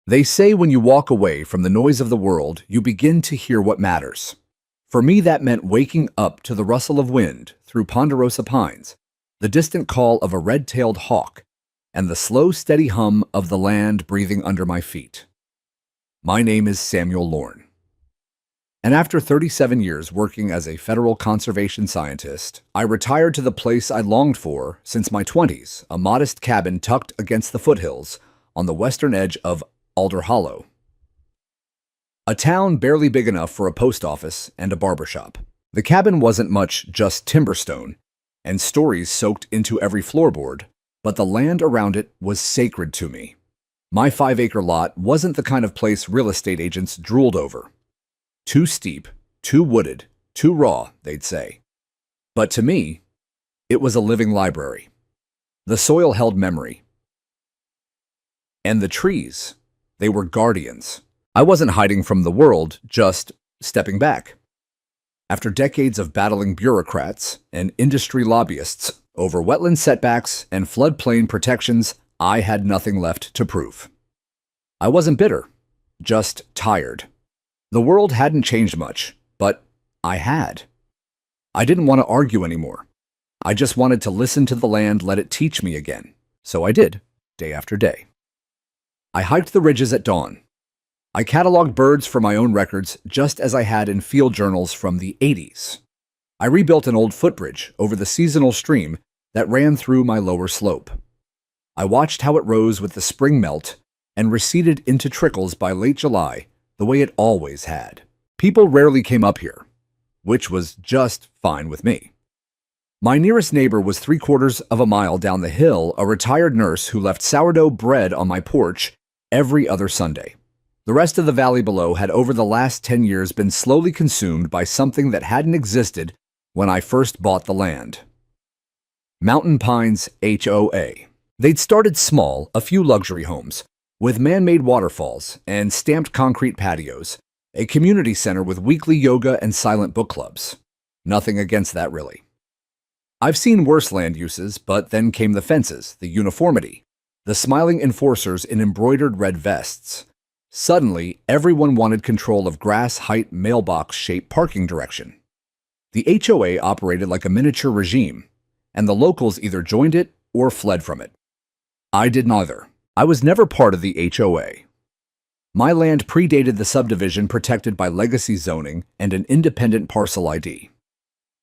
They say when you walk away from the noise of the world, you begin to hear what matters. For me, that meant waking up to the rustle of wind through ponderosa pines, the distant call of a red-tailed hawk, and the slow, steady hum of the land breathing under my feet. My name is Samuel Lorne. And after 37 years working as a federal conservation scientist, I retired to the place I longed for since my 20s, a modest cabin tucked against the foothills on the western edge of Alder Hollow. A town barely big enough for a post office and a barbershop. The cabin wasn't much, just timberstone, and stories soaked into every floorboard, but the land around it was sacred to me. My 5-acre lot wasn't the kind of place real estate agents drooled over. Too steep, too wooded, too raw, they'd say. But to me, it was a living library. The soil held memory. And the trees, they were guardians. I wasn't hiding from the world, just stepping back. After decades of battling bureaucrats and industry lobbyists over wetland setbacks and floodplain protections, I had nothing left to prove. I wasn't bitter, just tired. The world hadn't changed much, but I had. I didn't want to argue anymore. I just wanted to listen to the land, let it teach me again. So I did, day after day. I hiked the ridges at dawn. I cataloged birds for my own records just as I had in field journals from the 80s. I rebuilt an old footbridge over the seasonal stream that ran through my lower slope. I watched how it rose with the spring melt and receded into trickles by late July, the way it always had. People rarely came up here, which was just fine with me. My nearest neighbor was 3/4 of a mile down the hill, a retired nurse who left sourdough bread on my porch every other Sunday. The rest of the valley below had over the last 10 years been slowly consumed by something that hadn't existed when I first bought the land. Mountain Pines HOA. They'd started small, a few luxury homes, with man-made waterfalls and stamped concrete patios, a community center with weekly yoga and silent book clubs. Nothing against that, really. I've seen worse land uses, but then came the fences, the uniformity, the smiling enforcers in embroidered red vests. Suddenly, everyone wanted control of grass-height mailbox-shaped parking direction. The HOA operated like a miniature regime, and the locals either joined it or fled from it. I did neither. I was never part of the HOA. My land predated the subdivision protected by legacy zoning and an independent parcel ID.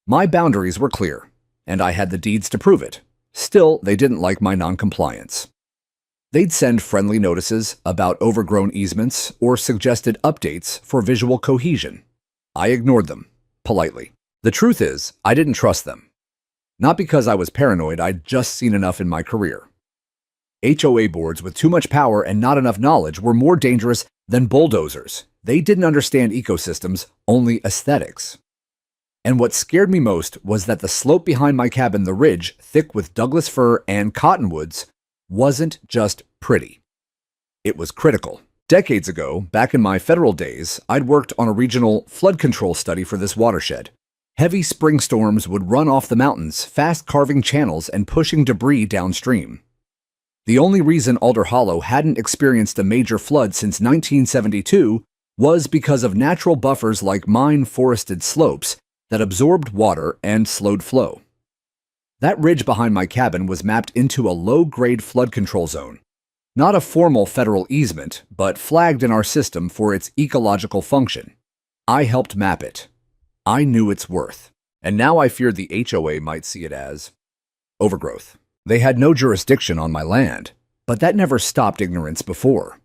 My boundaries were clear, and I had the deeds to prove it. Still, they didn't like my noncompliance. They'd send friendly notices about overgrown easements or suggested updates for visual cohesion. I ignored them, politely. The truth is, I didn't trust them. Not because I was paranoid, I'd just seen enough in my career. HOA boards with too much power and not enough knowledge were more dangerous than bulldozers. They didn't understand ecosystems, only aesthetics. And what scared me most was that the slope behind my cabin, the ridge, thick with Douglas fir and cottonwoods, wasn't just pretty. It was critical. Decades ago, back in my federal days, I'd worked on a regional flood control study for this watershed. Heavy spring storms would run off the mountains, fast carving channels and pushing debris downstream. The only reason Alder Hollow hadn't experienced a major flood since 1972 was because of natural buffers like mine-forested slopes that absorbed water and slowed flow. That ridge behind my cabin was mapped into a low-grade flood control zone. Not a formal federal easement, but flagged in our system for its ecological function. I helped map it. I knew its worth. And now I feared the HOA might see it as overgrowth. They had no jurisdiction on my land, but that never stopped ignorance before.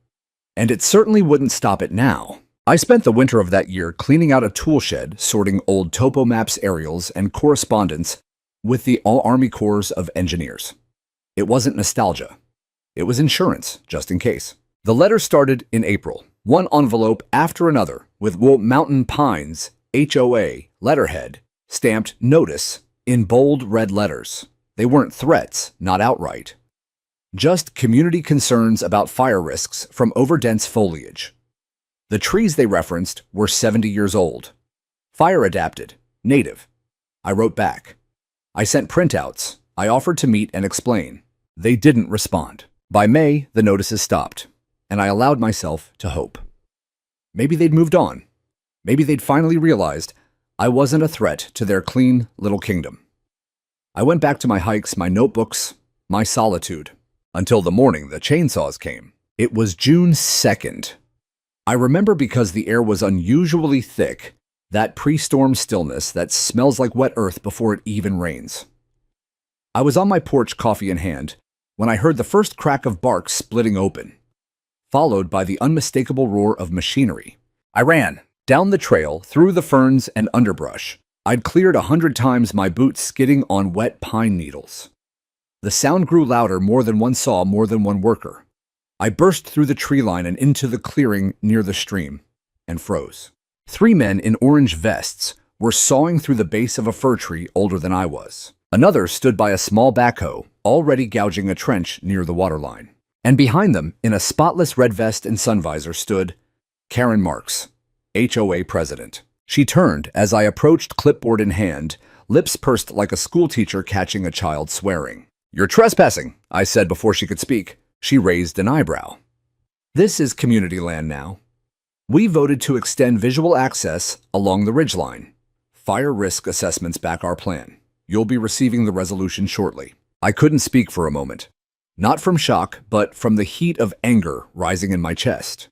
And it certainly wouldn't stop it now. I spent the winter of that year cleaning out a tool shed, sorting old topo maps, aerials, and correspondence with the All-Army Corps of Engineers. It wasn't nostalgia. It was insurance, just in case. The letters started in April, one envelope after another, with Mountain Pines HOA letterhead, stamped notice in bold red letters. They weren't threats, not outright. Just community concerns about fire risks from overdense foliage. The trees they referenced were 70 years old. Fire adapted, native. I wrote back. I sent printouts. I offered to meet and explain. They didn't respond. By May, the notices stopped. and I allowed myself to hope. Maybe they'd moved on. Maybe they'd finally realized I wasn't a threat to their clean little kingdom. I went back to my hikes, my notebooks, my solitude, until the morning the chainsaws came. It was June 2nd. I remember because the air was unusually thick, that pre-storm stillness that smells like wet earth before it even rains. I was on my porch, coffee in hand, when I heard the first crack of bark splitting open, followed by the unmistakable roar of machinery. I ran down the trail, through the ferns and underbrush. I'd cleared 100 times, my boots skidding on wet pine needles. The sound grew louder, more than one saw, more than one worker. I burst through the tree line and into the clearing near the stream, and froze. 3 men in orange vests were sawing through the base of a fir tree older than I was. Another stood by a small backhoe, already gouging a trench near the waterline. And behind them, in a spotless red vest and sun visor, stood Karen Marks, HOA president. She turned as I approached, clipboard in hand, lips pursed like a schoolteacher catching a child swearing. "You're trespassing," I said before she could speak. She raised an eyebrow. "This is community land now. We voted to extend visual access along the ridgeline. Fire risk assessments back our plan. You'll be receiving the resolution shortly." I couldn't speak for a moment. Not from shock, but from the heat of anger rising in my chest.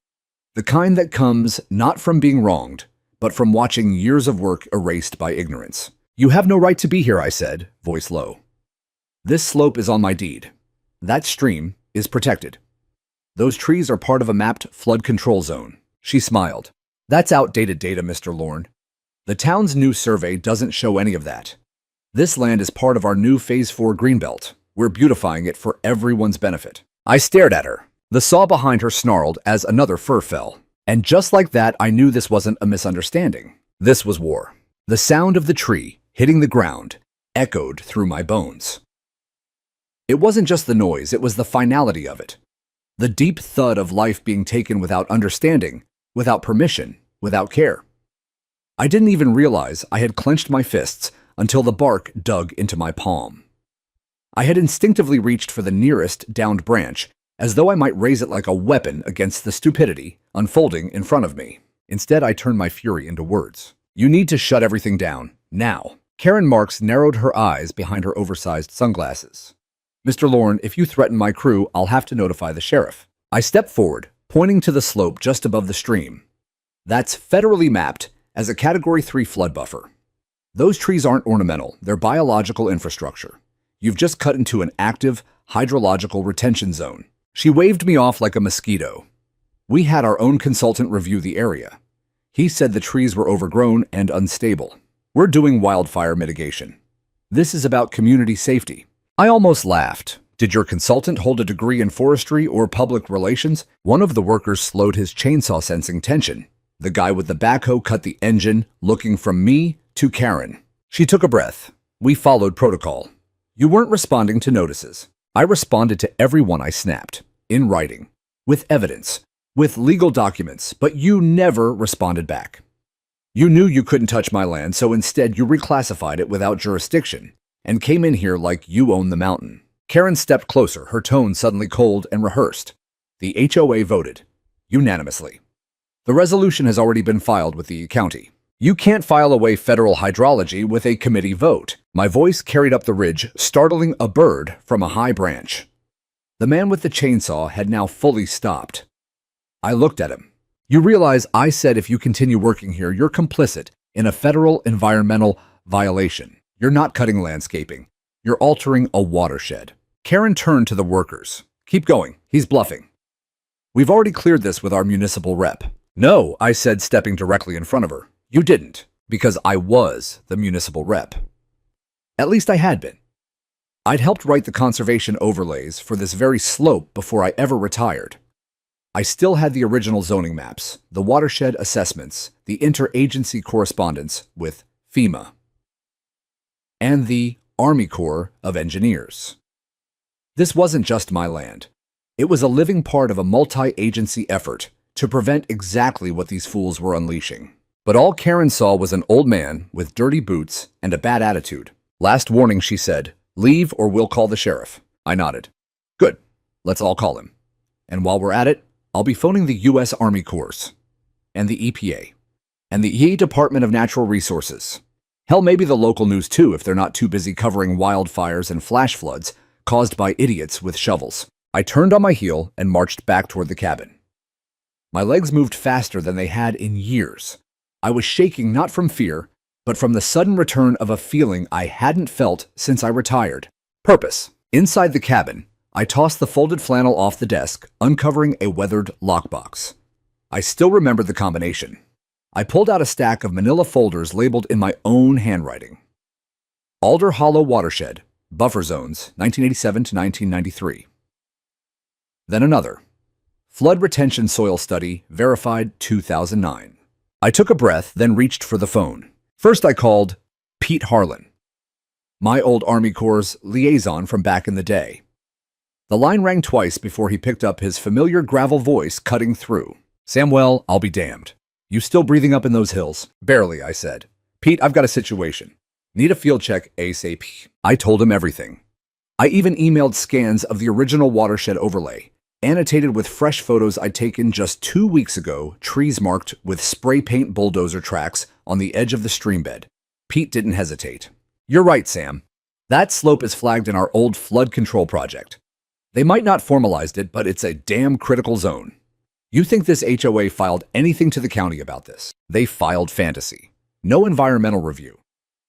The kind that comes not from being wronged, but from watching years of work erased by ignorance. "You have no right to be here," I said, voice low. "This slope is on my deed. That stream is protected. Those trees are part of a mapped flood control zone." She smiled. "That's outdated data, Mr. Lorne. The town's new survey doesn't show any of that. This land is part of our new Phase 4 Greenbelt. We're beautifying it for everyone's benefit." I stared at her. The saw behind her snarled as another fir fell. And just like that, I knew this wasn't a misunderstanding. This was war. The sound of the tree hitting the ground echoed through my bones. It wasn't just the noise, it was the finality of it. The deep thud of life being taken without understanding, without permission, without care. I didn't even realize I had clenched my fists until the bark dug into my palm. I had instinctively reached for the nearest downed branch, as though I might raise it like a weapon against the stupidity unfolding in front of me. Instead, I turned my fury into words. "You need to shut everything down, now." Karen Marks narrowed her eyes behind her oversized sunglasses. "Mr. Lorne, if you threaten my crew, I'll have to notify the sheriff." I stepped forward, pointing to the slope just above the stream. "That's federally mapped as a Category 3 flood buffer. Those trees aren't ornamental, they're biological infrastructure. You've just cut into an active hydrological retention zone." She waved me off like a mosquito. "We had our own consultant review the area. He said the trees were overgrown and unstable. We're doing wildfire mitigation. This is about community safety." I almost laughed. "Did your consultant hold a degree in forestry or public relations?" One of the workers slowed his chainsaw, sensing tension. The guy with the backhoe cut the engine, looking from me to Karen. She took a breath. "We followed protocol. You weren't responding to notices." I responded to everyone I snapped, in writing, with evidence, with legal documents, but you never responded back. You knew you couldn't touch my land, so instead you reclassified it without jurisdiction and came in here like you own the mountain. Karen stepped closer, her tone suddenly cold and rehearsed. The HOA voted, unanimously. The resolution has already been filed with the county. You can't file away federal hydrology with a committee vote. My voice carried up the ridge, startling a bird from a high branch. The man with the chainsaw had now fully stopped. I looked at him. "You realize I said if you continue working here, you're complicit in a federal environmental violation. You're not cutting landscaping. You're altering a watershed." Karen turned to the workers. "Keep going. He's bluffing. We've already cleared this with our municipal rep." "No," I said, stepping directly in front of her. "You didn't, because I was the municipal rep. At least I had been. I'd helped write the conservation overlays for this very slope before I ever retired. I still had the original zoning maps, the watershed assessments, the interagency correspondence with FEMA, and the Army Corps of Engineers. This wasn't just my land. It was a living part of a multi-agency effort to prevent exactly what these fools were unleashing. But all Karen saw was an old man with dirty boots and a bad attitude. "Last warning," she said. "Leave or we'll call the sheriff." I nodded. "Good. Let's all call him. And while we're at it, I'll be phoning the U.S. Army Corps, and the EPA, and the EA Department of Natural Resources. Hell, maybe the local news too if they're not too busy covering wildfires and flash floods caused by idiots with shovels. I turned on my heel and marched back toward the cabin. My legs moved faster than they had in years. I was shaking not from fear, but from the sudden return of a feeling I hadn't felt since I retired. Purpose. Inside the cabin, I tossed the folded flannel off the desk, uncovering a weathered lockbox. I still remembered the combination. I pulled out a stack of manila folders labeled in my own handwriting. Alder Hollow Watershed, Buffer Zones, 1987 to 1993. Then another. Flood Retention Soil Study, verified 2009. I took a breath, then reached for the phone. First I called Pete Harlan, my old Army Corps liaison from back in the day. The line rang twice before he picked up, his familiar gravel voice cutting through. Samuel, I'll be damned. You still breathing up in those hills? Barely, I said. Pete, I've got a situation. Need a field check ASAP. I told him everything. I even emailed scans of the original watershed overlay, annotated with fresh photos I'd taken just 2 weeks ago, trees marked with spray paint bulldozer tracks on the edge of the streambed. Pete didn't hesitate. You're right, Sam. That slope is flagged in our old flood control project. They might not formalized it, but it's a damn critical zone. You think this HOA filed anything to the county about this? They filed fantasy. No environmental review.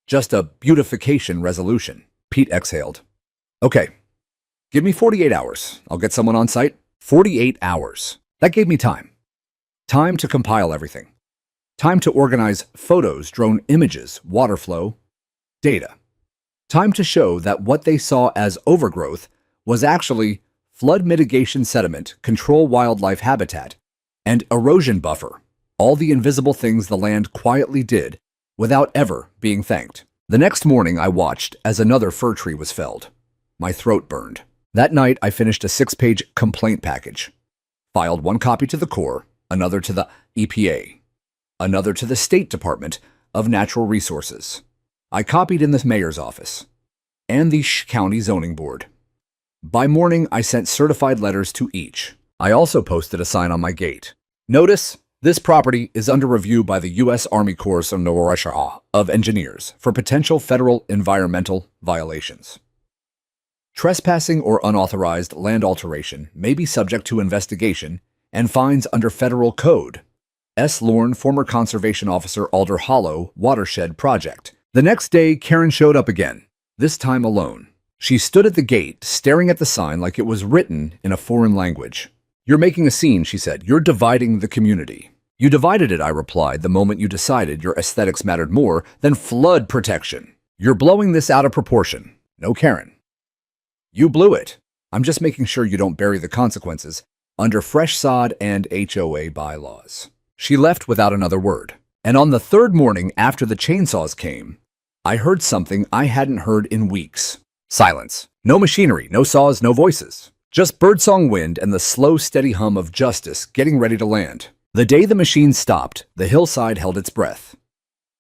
Just a beautification resolution. Pete exhaled. Okay. Give me 48 hours. I'll get someone on site. 48 hours. That gave me time. Time to compile everything. Time to organize photos, drone images, water flow, data. Time to show that what they saw as overgrowth was actually flood mitigation sediment, control wildlife habitat, and erosion buffer, all the invisible things the land quietly did without ever being thanked. The next morning I watched as another fir tree was felled. My throat burned. That night I finished a 6-page complaint package. Filed one copy to the Corps, another to the EPA, another to the State Department of Natural Resources. I copied in the mayor's office and the county zoning board. By morning, I sent certified letters to each. I also posted a sign on my gate. Notice, this property is under review by the U.S. Army Corps of Engineers for potential federal environmental violations. Trespassing or unauthorized land alteration may be subject to investigation and fines under federal code. S. Lorne, former conservation officer, Alder Hollow Watershed Project. The next day, Karen showed up again, this time alone. She stood at the gate, staring at the sign like it was written in a foreign language. You're making a scene, she said. You're dividing the community. You divided it, I replied, the moment you decided your aesthetics mattered more than flood protection. You're blowing this out of proportion. No, Karen. You blew it. I'm just making sure you don't bury the consequences under fresh sod and HOA bylaws. She left without another word. And on the third morning after the chainsaws came, I heard something I hadn't heard in weeks. Silence. No machinery, no saws, no voices. Just birdsong wind and the slow, steady hum of justice getting ready to land. The day the machine stopped, the hillside held its breath.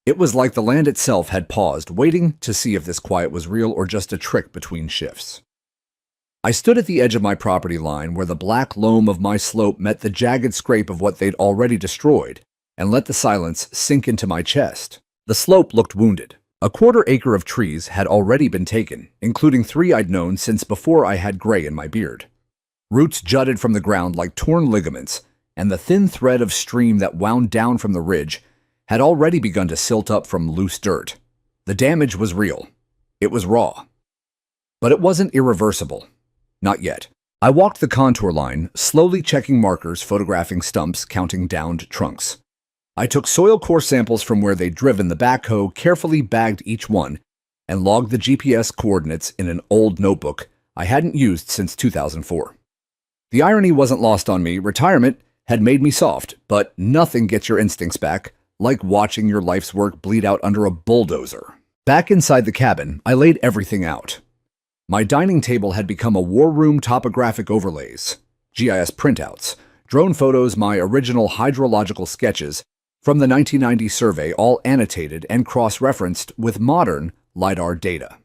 It was like the land itself had paused, waiting to see if this quiet was real or just a trick between shifts. I stood at the edge of my property line where the black loam of my slope met the jagged scrape of what they'd already destroyed, and let the silence sink into my chest. The slope looked wounded. A 1/4 acre of trees had already been taken, including 3 I'd known since before I had gray in my beard. Roots jutted from the ground like torn ligaments, and the thin thread of stream that wound down from the ridge had already begun to silt up from loose dirt. The damage was real. It was raw. But it wasn't irreversible. Not yet. I walked the contour line, slowly checking markers, photographing stumps, counting downed trunks. I took soil core samples from where they'd driven the backhoe, carefully bagged each one, and logged the GPS coordinates in an old notebook I hadn't used since 2004. The irony wasn't lost on me. Retirement had made me soft, but nothing gets your instincts back like watching your life's work bleed out under a bulldozer. Back inside the cabin, I laid everything out. My dining table had become a war room, topographic overlays, GIS printouts, drone photos, my original hydrological sketches from the 1990 survey, all annotated and cross-referenced with modern LiDAR data.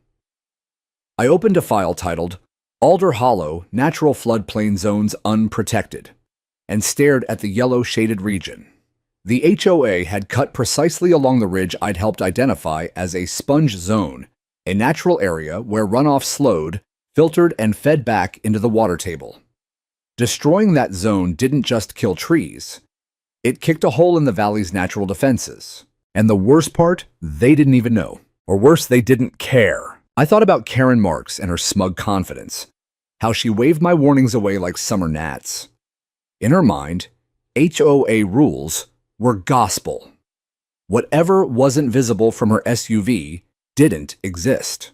I opened a file titled Alder Hollow Natural Floodplain Zones Unprotected. and stared at the yellow shaded region. The HOA had cut precisely along the ridge I'd helped identify as a sponge zone, a natural area where runoff slowed, filtered, and fed back into the water table. Destroying that zone didn't just kill trees. It kicked a hole in the valley's natural defenses. And the worst part, they didn't even know. Or worse, they didn't care. I thought about Karen Marks and her smug confidence, how she waved my warnings away like summer gnats. In her mind, HOA rules were gospel. Whatever wasn't visible from her SUV didn't exist.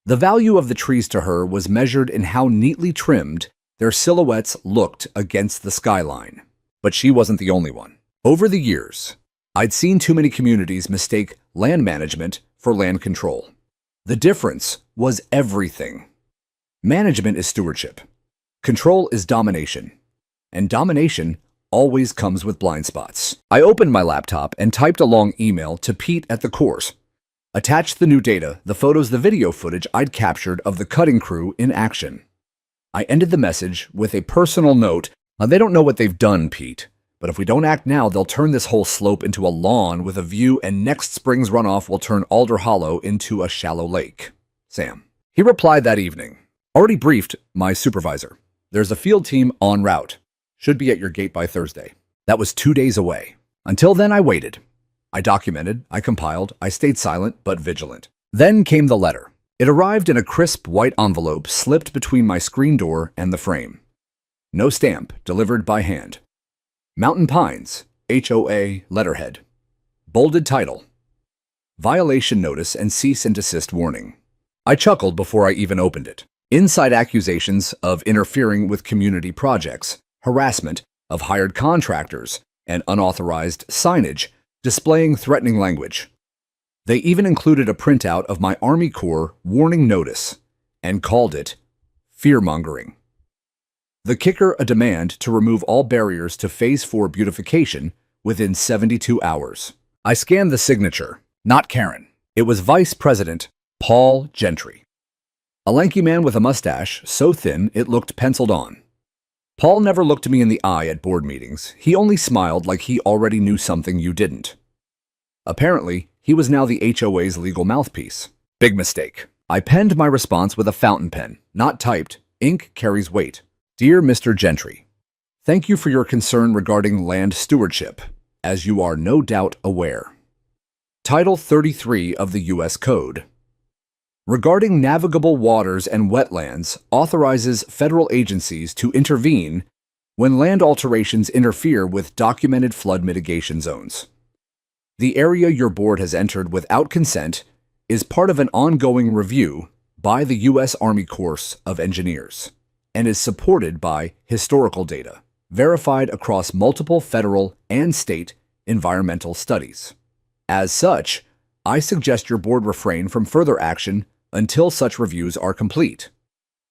The value of the trees to her was measured in how neatly trimmed their silhouettes looked against the skyline. But she wasn't the only one. Over the years, I'd seen too many communities mistake land management for land control. The difference was everything. Management is stewardship. Control is domination. And domination always comes with blind spots. I opened my laptop and typed a long email to Pete at the course. Attached the new data, the photos, the video footage I'd captured of the cutting crew in action. I ended the message with a personal note. They don't know what they've done, Pete, but if we don't act now, they'll turn this whole slope into a lawn with a view, and next spring's runoff will turn Alder Hollow into a shallow lake. Sam. He replied that evening. Already briefed my supervisor. There's a field team en route. Should be at your gate by Thursday. That was 2 days away. Until then, I waited. I documented, I compiled, I stayed silent but vigilant. Then came the letter. It arrived in a crisp white envelope slipped between my screen door and the frame. No stamp, delivered by hand. Mountain Pines, HOA letterhead. Bolded title. Violation notice and cease and desist warning. I chuckled before I even opened it. Inside accusations of interfering with community projects, harassment of hired contractors, and unauthorized signage displaying threatening language. They even included a printout of my Army Corps warning notice and called it fear-mongering. The kicker, a demand to remove all barriers to Phase 4 beautification within 72 hours. I scanned the signature, not Karen. It was Vice President Paul Gentry. A lanky man with a mustache so thin it looked penciled on. Paul never looked me in the eye at board meetings. He only smiled like he already knew something you didn't. Apparently, he was now the HOA's legal mouthpiece. Big mistake. I penned my response with a fountain pen, not typed. Ink carries weight. Dear Mr. Gentry, thank you for your concern regarding land stewardship, as you are no doubt aware. Title 33 of the U.S. Code. Regarding navigable waters and wetlands, authorizes federal agencies to intervene when land alterations interfere with documented flood mitigation zones. The area your board has entered without consent is part of an ongoing review by the U.S. Army Corps of Engineers and is supported by historical data, verified across multiple federal and state environmental studies. As such, I suggest your board refrain from further action until such reviews are complete.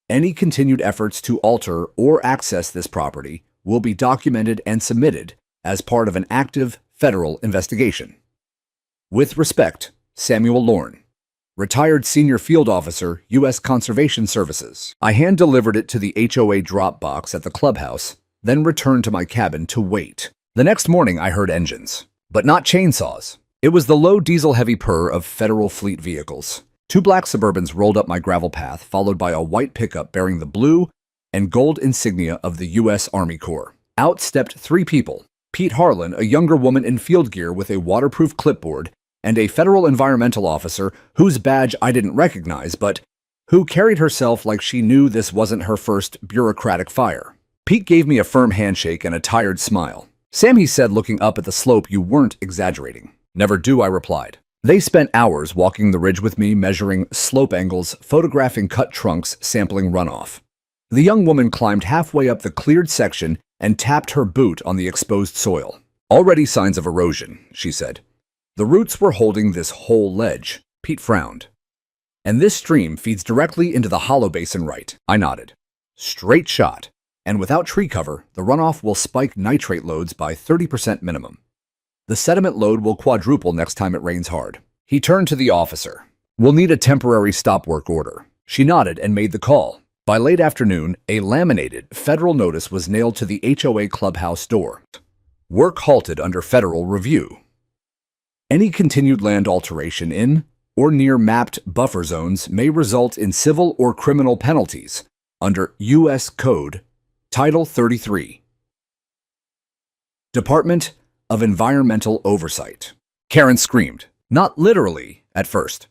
Any continued efforts to alter or access this property will be documented and submitted as part of an active federal investigation. With respect, Samuel Lorne, Retired Senior Field Officer, U.S. Conservation Services. I hand-delivered it to the HOA drop box at the clubhouse, then returned to my cabin to wait. The next morning I heard engines, but not chainsaws. It was the low diesel-heavy purr of federal fleet vehicles. 2 black Suburbans rolled up my gravel path, followed by a white pickup bearing the blue and gold insignia of the U.S. Army Corps. Out stepped 3 people. Pete Harlan, a younger woman in field gear with a waterproof clipboard, and a federal environmental officer whose badge I didn't recognize, but who carried herself like she knew this wasn't her first bureaucratic fire. Pete gave me a firm handshake and a tired smile. Sam, he said, looking up at the slope, you weren't exaggerating. Never do, I replied. They spent hours walking the ridge with me, measuring slope angles, photographing cut trunks, sampling runoff. The young woman climbed halfway up the cleared section and tapped her boot on the exposed soil. Already signs of erosion, she said. The roots were holding this whole ledge. Pete frowned. And this stream feeds directly into the hollow basin right. I nodded. Straight shot. And without tree cover, the runoff will spike nitrate loads by 30% minimum. The sediment load will quadruple next time it rains hard. He turned to the officer. We'll need a temporary stop work order. She nodded and made the call. By late afternoon, a laminated federal notice was nailed to the HOA clubhouse door. Work halted under federal review. Any continued land alteration in or near mapped buffer zones may result in civil or criminal penalties under U.S. Code, Title 33. Department of Environmental Oversight. Karen screamed, not literally at first,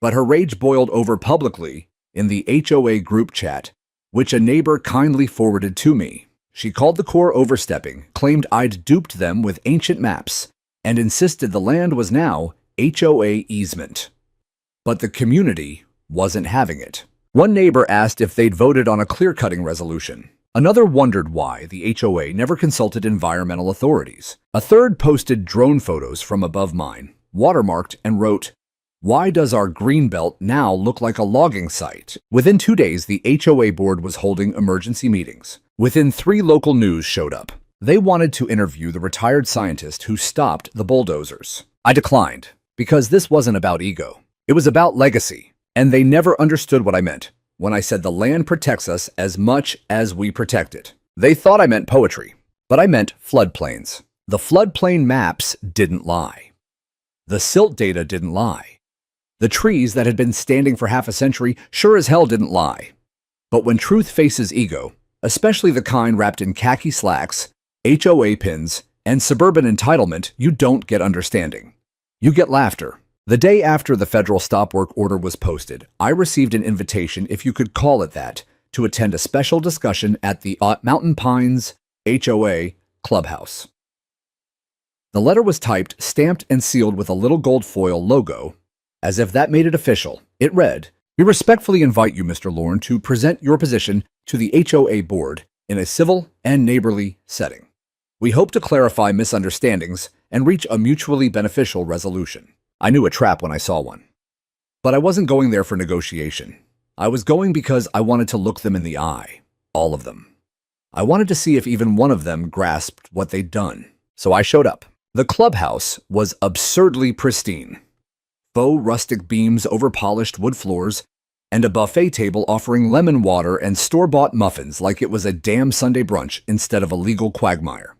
but her rage boiled over publicly in the HOA group chat, which a neighbor kindly forwarded to me. She called the Corps overstepping, claimed I'd duped them with ancient maps, and insisted the land was now HOA easement. But the community wasn't having it. One neighbor asked if they'd voted on a clear-cutting resolution. Another wondered why the HOA never consulted environmental authorities. A third posted drone photos from above mine, watermarked, and wrote, "Why does our greenbelt now look like a logging site?" Within 2 days, the HOA board was holding emergency meetings. Within 3 local news showed up. They wanted to interview the retired scientist who stopped the bulldozers. I declined, because this wasn't about ego. It was about legacy, and they never understood what I meant when I said the land protects us as much as we protect it. They thought I meant poetry, but I meant floodplains. The floodplain maps didn't lie. The silt data didn't lie. The trees that had been standing for half a century sure as hell didn't lie. But when truth faces ego, especially the kind wrapped in khaki slacks, HOA pins, and suburban entitlement, you don't get understanding. You get laughter. The day after the federal stop work order was posted, I received an invitation, if you could call it that, to attend a special discussion at the Mountain Pines HOA clubhouse. The letter was typed, stamped, and sealed with a little gold foil logo, as if that made it official. It read, "We respectfully invite you, Mr. Lorne, to present your position to the HOA board in a civil and neighborly setting. We hope to clarify misunderstandings and reach a mutually beneficial resolution." I knew a trap when I saw one. But I wasn't going there for negotiation. I was going because I wanted to look them in the eye. All of them. I wanted to see if even one of them grasped what they'd done. So I showed up. The clubhouse was absurdly pristine. Faux rustic beams over polished wood floors, and a buffet table offering lemon water and store-bought muffins like it was a damn Sunday brunch instead of a legal quagmire.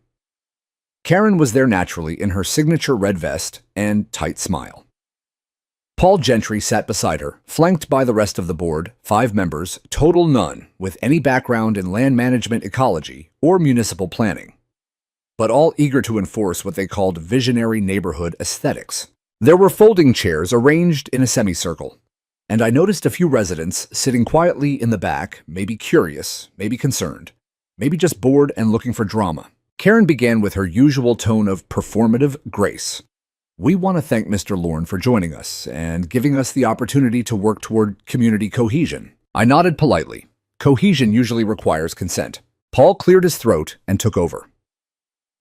Karen was there naturally in her signature red vest and tight smile. Paul Gentry sat beside her, flanked by the rest of the board, 5 members, total none with any background in land management, ecology, or municipal planning, but all eager to enforce what they called visionary neighborhood aesthetics. There were folding chairs arranged in a semicircle, and I noticed a few residents sitting quietly in the back, maybe curious, maybe concerned, maybe just bored and looking for drama. Karen began with her usual tone of performative grace. "We want to thank Mr. Lorne for joining us and giving us the opportunity to work toward community cohesion." I nodded politely. Cohesion usually requires consent. Paul cleared his throat and took over.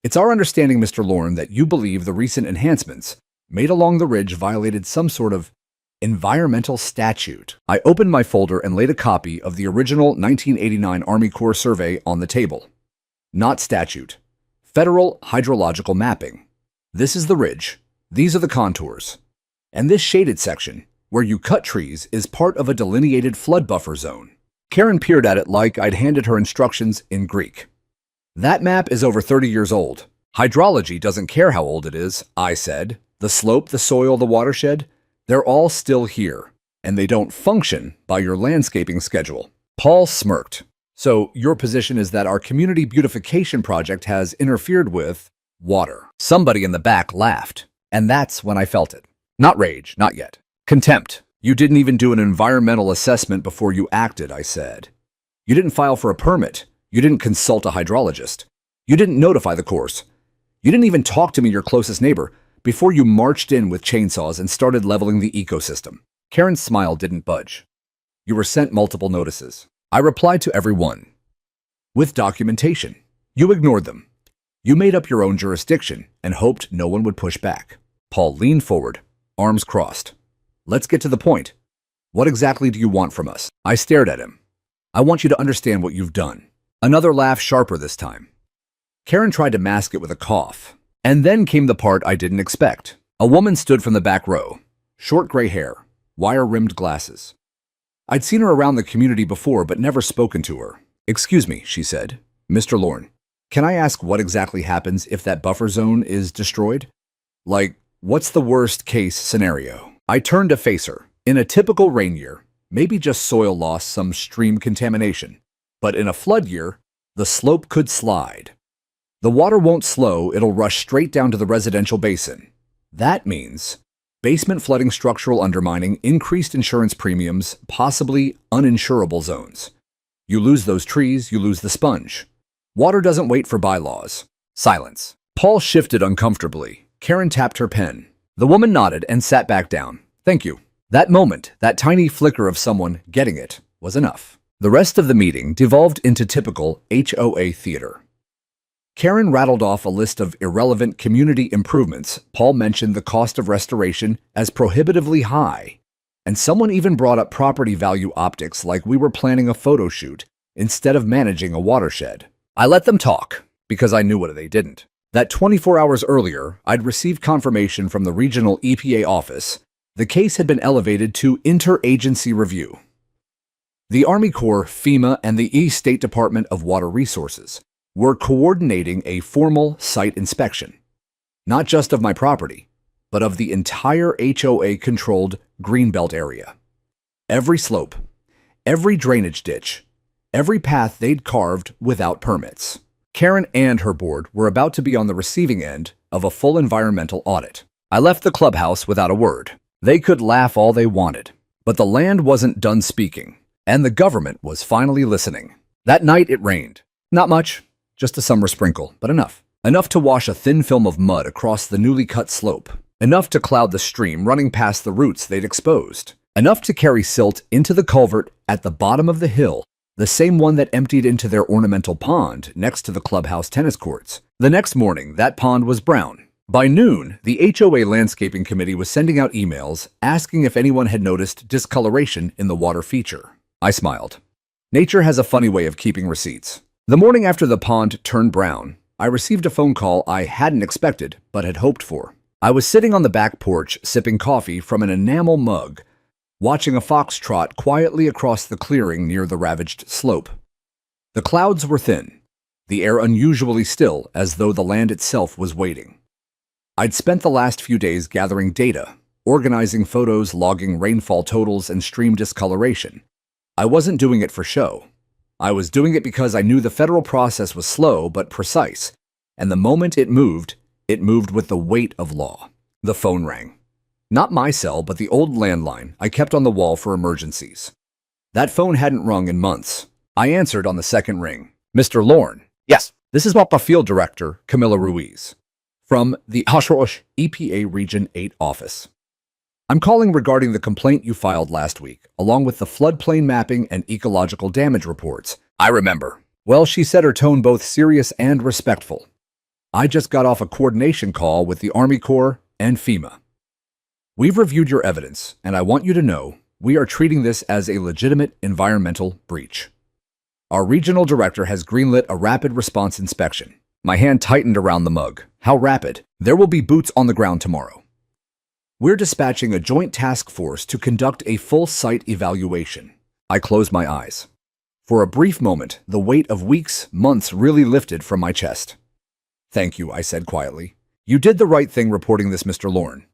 "It's our understanding, Mr. Lorne, that you believe the recent enhancements made along the ridge violated some sort of environmental statute." I opened my folder and laid a copy of the original 1989 Army Corps survey on the table. Not statute. Federal hydrological mapping. This is the ridge. These are the contours. And this shaded section, where you cut trees, is part of a delineated flood buffer zone. Karen peered at it like I'd handed her instructions in Greek. "That map is over 30 years old. Hydrology doesn't care how old it is," I said. "The slope, the soil, the watershed, they're all still here, and they don't function by your landscaping schedule." Paul smirked. "So your position is that our community beautification project has interfered with water." Somebody in the back laughed, and that's when I felt it. Not rage, not yet. Contempt. "You didn't even do an environmental assessment before you acted," I said. "You didn't file for a permit. You didn't consult a hydrologist. You didn't notify the course. You didn't even talk to me, your closest neighbor, before you marched in with chainsaws and started leveling the ecosystem." Karen's smile didn't budge. "You were sent multiple notices. I replied to every one. With documentation. You ignored them. You made up your own jurisdiction and hoped no one would push back." Paul leaned forward, arms crossed. "Let's get to the point. What exactly do you want from us?" I stared at him. "I want you to understand what you've done." Another laugh, sharper this time. Karen tried to mask it with a cough. And then came the part I didn't expect. A woman stood from the back row. Short gray hair, wire-rimmed glasses. I'd seen her around the community before but never spoken to her. "Excuse me," she said. "Mr. Lorne, can I ask what exactly happens if that buffer zone is destroyed? Like, what's the worst case scenario?" I turned to face her. In a typical rain year, maybe just soil loss, some stream contamination. But in a flood year, the slope could slide. The water won't slow, it'll rush straight down to the residential basin. That means basement flooding, structural undermining, increased insurance premiums, possibly uninsurable zones. You lose those trees, you lose the sponge. Water doesn't wait for bylaws. Silence. Paul shifted uncomfortably. Karen tapped her pen. The woman nodded and sat back down. "Thank you." That moment, that tiny flicker of someone getting it, was enough. The rest of the meeting devolved into typical HOA theater. Karen rattled off a list of irrelevant community improvements. Paul mentioned the cost of restoration as prohibitively high. And someone even brought up property value optics like we were planning a photo shoot instead of managing a watershed. I let them talk because I knew what they didn't. That 24 hours earlier, I'd received confirmation from the regional EPA office. The case had been elevated to interagency review. The Army Corps, FEMA, and the East State Department of Water Resources were coordinating a formal site inspection, not just of my property, but of the entire HOA-controlled Greenbelt area. Every slope, every drainage ditch, every path they'd carved without permits. Karen and her board were about to be on the receiving end of a full environmental audit. I left the clubhouse without a word. They could laugh all they wanted, but the land wasn't done speaking, and the government was finally listening. That night it rained. Not much, just a summer sprinkle, but enough. Enough to wash a thin film of mud across the newly cut slope. Enough to cloud the stream running past the roots they'd exposed. Enough to carry silt into the culvert at the bottom of the hill, the same one that emptied into their ornamental pond next to the clubhouse tennis courts. The next morning, that pond was brown. By noon, the HOA Landscaping Committee was sending out emails asking if anyone had noticed discoloration in the water feature. I smiled. Nature has a funny way of keeping receipts. The morning after the pond turned brown, I received a phone call I hadn't expected but had hoped for. I was sitting on the back porch sipping coffee from an enamel mug, watching a fox trot quietly across the clearing near the ravaged slope. The clouds were thin, the air unusually still as though the land itself was waiting. I'd spent the last few days gathering data, organizing photos, logging rainfall totals, and stream discoloration. I wasn't doing it for show. I was doing it because I knew the federal process was slow but precise, and the moment it moved with the weight of law. The phone rang. Not my cell, but the old landline I kept on the wall for emergencies. That phone hadn't rung in months. I answered on the second ring. "Mr. Lorne." "Yes." "This is WAPA Field Director, Camilla Ruiz, from the HOA EPA Region 8 office. I'm calling regarding the complaint you filed last week, along with the floodplain mapping and ecological damage reports." "I remember." "Well," she said, her tone both serious and respectful. "I just got off a coordination call with the Army Corps and FEMA. We've reviewed your evidence, and I want you to know we are treating this as a legitimate environmental breach. Our regional director has greenlit a rapid response inspection." My hand tightened around the mug. "How rapid?" "There will be boots on the ground tomorrow. We're dispatching a joint task force to conduct a full site evaluation." I closed my eyes. For a brief moment, the weight of weeks, months really lifted from my chest. "Thank you," I said quietly. "You did the right thing reporting this, Mr. Lorne.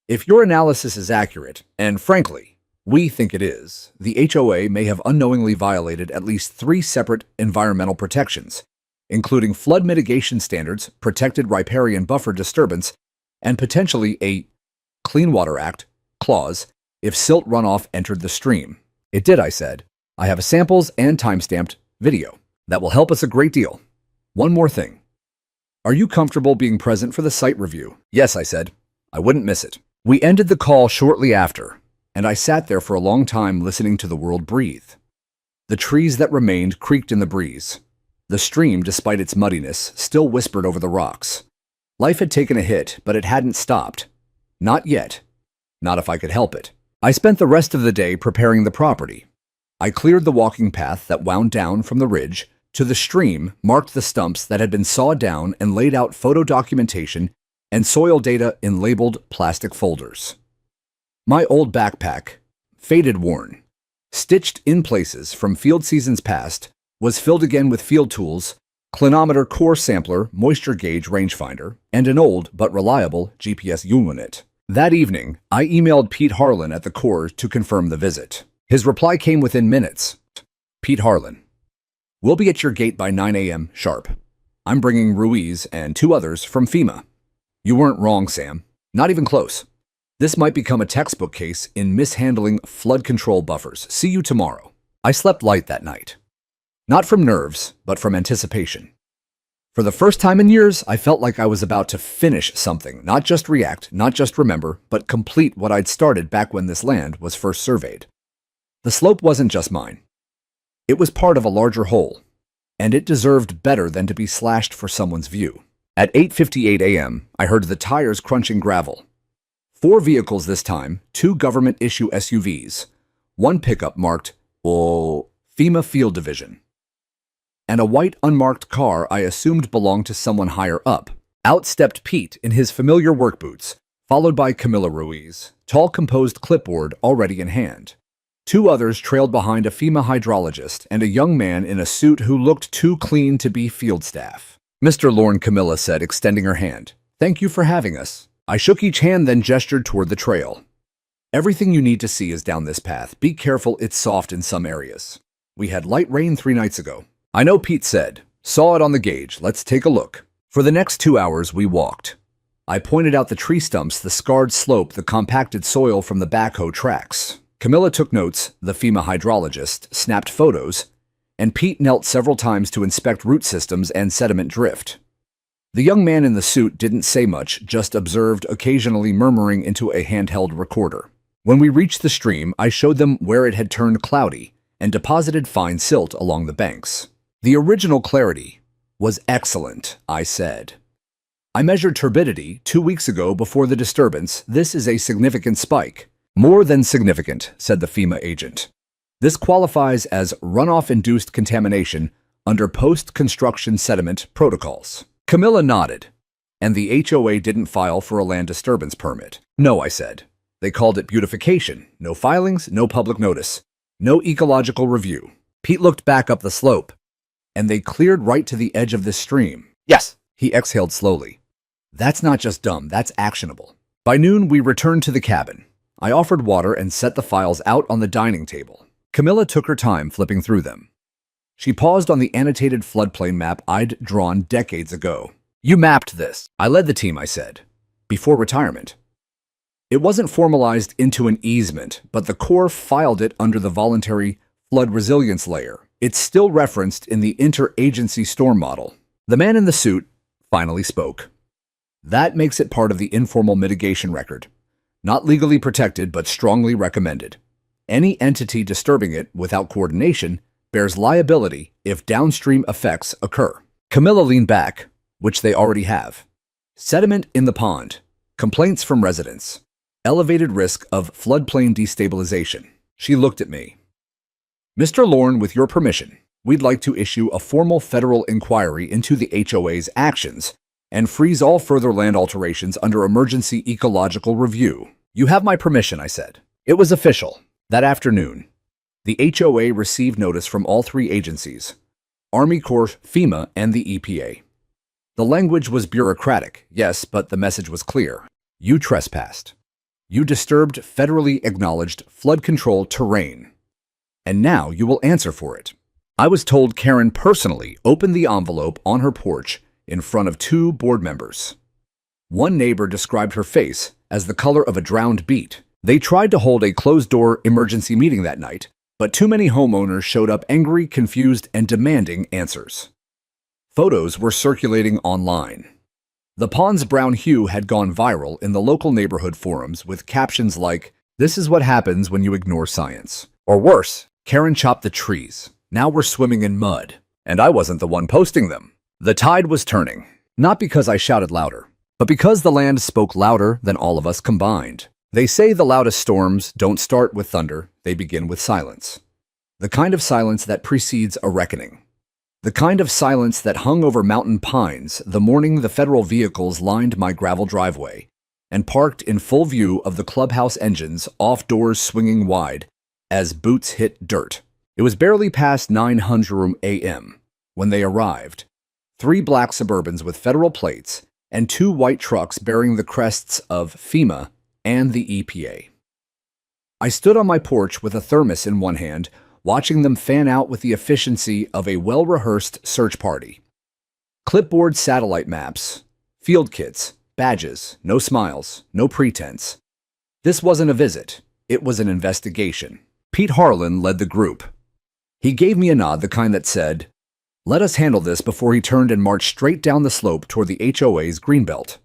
If your analysis is accurate, and frankly, we think it is, the HOA may have unknowingly violated at least 3 separate environmental protections, including flood mitigation standards, protected riparian buffer disturbance, and potentially a Clean Water Act clause if silt runoff entered the stream." "It did," I said. "I have samples and time-stamped video. That will help us a great deal. One more thing. Are you comfortable being present for the site review?" "Yes," I said. I wouldn't miss it. We ended the call shortly after, and I sat there for a long time listening to the world breathe. The trees that remained creaked in the breeze. The stream, despite its muddiness, still whispered over the rocks. Life had taken a hit, but it hadn't stopped. Not yet. Not if I could help it. I spent the rest of the day preparing the property. I cleared the walking path that wound down from the ridge to the stream, marked the stumps that had been sawed down, and laid out photo documentation and soil data in labeled plastic folders. My old backpack, faded worn, stitched in places from field seasons past, was filled again with field tools, clinometer core sampler, moisture gauge rangefinder, and an old but reliable GPS unit. That evening, I emailed Pete Harlan at the Corps to confirm the visit. His reply came within minutes. Pete Harlan, we'll be at your gate by 9 a.m. sharp. I'm bringing Ruiz and 2 others from FEMA. You weren't wrong, Sam. Not even close. This might become a textbook case in mishandling flood control buffers. See you tomorrow. I slept light that night. Not from nerves, but from anticipation. For the first time in years, I felt like I was about to finish something, not just react, not just remember, but complete what I'd started back when this land was first surveyed. The slope wasn't just mine. It was part of a larger whole, and it deserved better than to be slashed for someone's view. At 8:58 a.m., I heard the tires crunching gravel. 4 vehicles this time, 2 government-issue SUVs, 1 pickup marked, FEMA Field Division, and a white unmarked car I assumed belonged to someone higher up. Out stepped Pete in his familiar work boots, followed by Camila Ruiz, tall composed clipboard already in hand. 2 others trailed behind a FEMA hydrologist and a young man in a suit who looked too clean to be field staff. Mr. Lorne, Camilla said, extending her hand. Thank you for having us. I shook each hand, then gestured toward the trail. Everything you need to see is down this path. Be careful, it's soft in some areas. We had light rain 3 nights ago. I know, Pete said. Saw it on the gauge. Let's take a look. For the next 2 hours, we walked. I pointed out the tree stumps, the scarred slope, the compacted soil from the backhoe tracks. Camilla took notes, the FEMA hydrologist snapped photos, and Pete knelt several times to inspect root systems and sediment drift. The young man in the suit didn't say much, just observed, occasionally murmuring into a handheld recorder. When we reached the stream, I showed them where it had turned cloudy and deposited fine silt along the banks. The original clarity was excellent, I said. I measured turbidity 2 weeks ago before the disturbance. This is a significant spike. More than significant, said the FEMA agent. This qualifies as runoff-induced contamination under post-construction sediment protocols. Camilla nodded, and the HOA didn't file for a land disturbance permit. No, I said. They called it beautification. No filings, no public notice, no ecological review. Pete looked back up the slope, and they cleared right to the edge of this stream. Yes, he exhaled slowly. That's not just dumb, that's actionable. By noon, we returned to the cabin. I offered water and set the files out on the dining table. Camilla took her time flipping through them. She paused on the annotated floodplain map I'd drawn decades ago. You mapped this. I led the team, I said, before retirement. It wasn't formalized into an easement, but the Corps filed it under the voluntary flood resilience layer. It's still referenced in the interagency storm model. The man in the suit finally spoke. That makes it part of the informal mitigation record. Not legally protected, but strongly recommended. Any entity disturbing it without coordination bears liability if downstream effects occur. Camilla leaned back, which they already have. Sediment in the pond. Complaints from residents. Elevated risk of floodplain destabilization. She looked at me. Mr. Lorne, with your permission, we'd like to issue a formal federal inquiry into the HOA's actions and freeze all further land alterations under emergency ecological review. You have my permission, I said. It was official. That afternoon, the HOA received notice from all 3 agencies, Army Corps, FEMA, and the EPA. The language was bureaucratic, yes, but the message was clear. You trespassed. You disturbed federally acknowledged flood control terrain. And now you will answer for it. I was told Karen personally opened the envelope on her porch in front of 2 board members. One neighbor described her face as the color of a drowned beet. They tried to hold a closed-door emergency meeting that night, but too many homeowners showed up angry, confused, and demanding answers. Photos were circulating online. The pond's brown hue had gone viral in the local neighborhood forums with captions like, "This is what happens when you ignore science." Or worse, "Karen chopped the trees. Now we're swimming in mud." And I wasn't the one posting them. The tide was turning, not because I shouted louder, but because the land spoke louder than all of us combined. They say the loudest storms don't start with thunder, they begin with silence. The kind of silence that precedes a reckoning. The kind of silence that hung over mountain pines the morning the federal vehicles lined my gravel driveway and parked in full view of the clubhouse engines, off doors swinging wide, as boots hit dirt. It was barely past 900 a.m. when they arrived. 3 black Suburbans with federal plates and 2 white trucks bearing the crests of FEMA and the EPA. I stood on my porch with a thermos in one hand, watching them fan out with the efficiency of a well-rehearsed search party. Clipboard satellite maps, field kits, badges, no smiles, no pretense. This wasn't a visit, it was an investigation. Pete Harlan led the group. He gave me a nod, the kind that said, "Let us handle this," before he turned and marched straight down the slope toward the HOA's greenbelt.